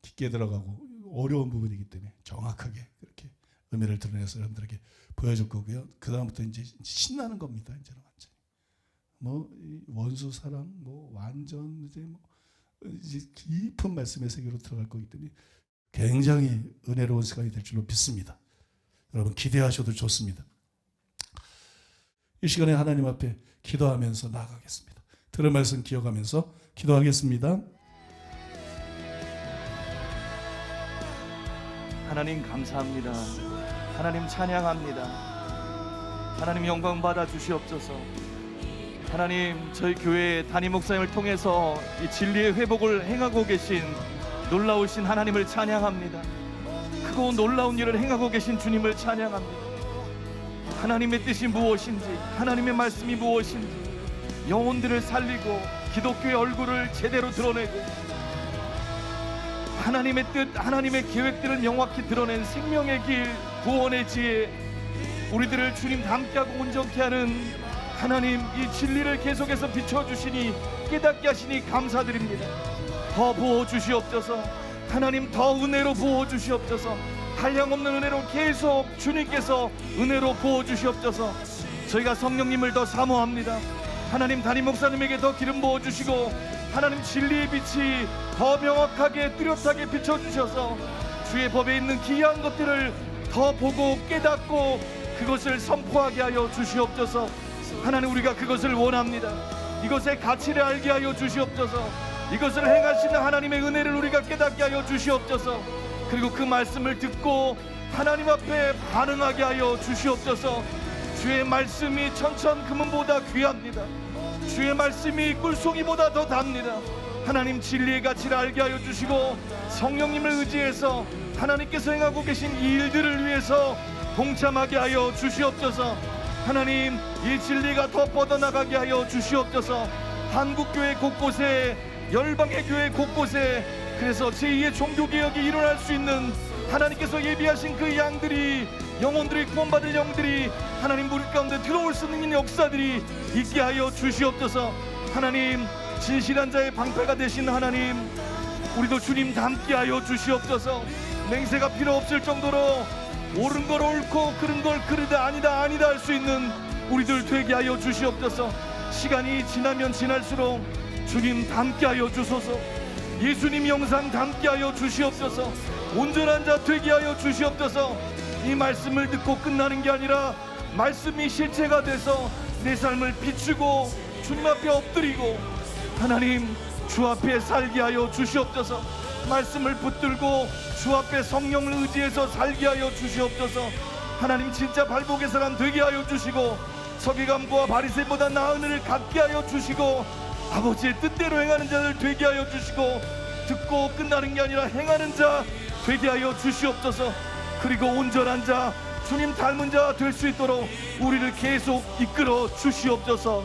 S3: 깊게 들어가고 어려운 부분이기 때문에 정확하게 그렇게 의미를 드러내서 여러분들에게 보여줄 거고요. 그 다음부터 이제 신나는 겁니다. 이제는 완전히 원수 사랑, 완전 이제 깊은 말씀의 세계로 들어갈 거기 때문에 굉장히 은혜로운 시간이 될 줄로 믿습니다. 여러분 기대하셔도 좋습니다. 이 시간에 하나님 앞에 기도하면서 나아가겠습니다. 들은 말씀 기억하면서 기도하겠습니다.
S2: 하나님 감사합니다. 하나님 찬양합니다. 하나님 영광 받아 주시옵소서. 하나님 저희 교회 담임 목사님을 통해서 이 진리의 회복을 행하고 계신 놀라우신 하나님을 찬양합니다. 크고 놀라운 일을 행하고 계신 주님을 찬양합니다. 하나님의 뜻이 무엇인지 하나님의 말씀이 무엇인지 영혼들을 살리고 기독교의 얼굴을 제대로 드러내고
S5: 하나님의 뜻, 하나님의 계획들을 명확히 드러낸 생명의 길, 구원의 지혜, 우리들을 주님 닮게 하고 온전케 하는 하나님, 이 진리를 계속해서 비춰주시니, 깨닫게 하시니 감사드립니다. 더 부어주시옵소서. 하나님, 더 은혜로 부어주시옵소서. 한량없는 은혜로 계속 주님께서 은혜로 부어주시옵소서. 저희가 성령님을 더 사모합니다. 하나님, 담임 목사님에게 더 기름 부어주시고, 하나님 진리의 빛이 더 명확하게 뚜렷하게 비춰주셔서 주의 법에 있는 귀한 것들을 더 보고 깨닫고 그것을 선포하게 하여 주시옵소서. 하나님, 우리가 그것을 원합니다. 이것의 가치를 알게 하여 주시옵소서. 이것을 행하시는 하나님의 은혜를 우리가 깨닫게 하여 주시옵소서. 그리고 그 말씀을 듣고 하나님 앞에 반응하게 하여 주시옵소서. 주의 말씀이 천천금은보다 귀합니다. 주의 말씀이 꿀송이보다 더 답니다. 하나님, 진리의 가치를 알게 하여 주시고 성령님을 의지해서 하나님께서 행하고 계신 이 일들을 위해서 동참하게 하여 주시옵소서. 하나님, 이 진리가 더 뻗어나가게 하여 주시옵소서. 한국교회 곳곳에, 열방의 교회 곳곳에, 그래서 제2의 종교개혁이 일어날 수 있는 하나님께서 예비하신 그 양들이, 영혼들이, 구원받을 영들이 하나님 우리 가운데 들어올 수 있는 역사들이 있게 하여 주시옵소서. 하나님, 진실한 자의 방패가 되신 하나님, 우리도 주님 닮게 하여 주시옵소서. 맹세가 필요 없을 정도로 옳은 걸 옳고 그른 걸 그르다, 아니다 아니다 할 수 있는 우리들 되게 하여 주시옵소서. 시간이 지나면 지날수록 주님 닮게 하여 주소서. 예수님 영상 닮게 하여 주시옵소서. 온전한 자 되게 하여 주시옵소서. 이 말씀을 듣고 끝나는 게 아니라 말씀이 실체가 돼서 내 삶을 비추고 주님 앞에 엎드리고 하나님 주 앞에 살게 하여 주시옵소서. 말씀을 붙들고 주 앞에 성령을 의지해서 살게 하여 주시옵소서. 하나님, 진짜 발복의 사람 되게 하여 주시고 서기관과 바리새보다 나은 은혜를 갖게 하여 주시고 아버지의 뜻대로 행하는 자들 되게 하여 주시고 듣고 끝나는 게 아니라 행하는 자 되게 하여 주시옵소서. 그리고 온전한 자, 주님 닮은 자 될 수 있도록 우리를 계속 이끌어 주시옵소서.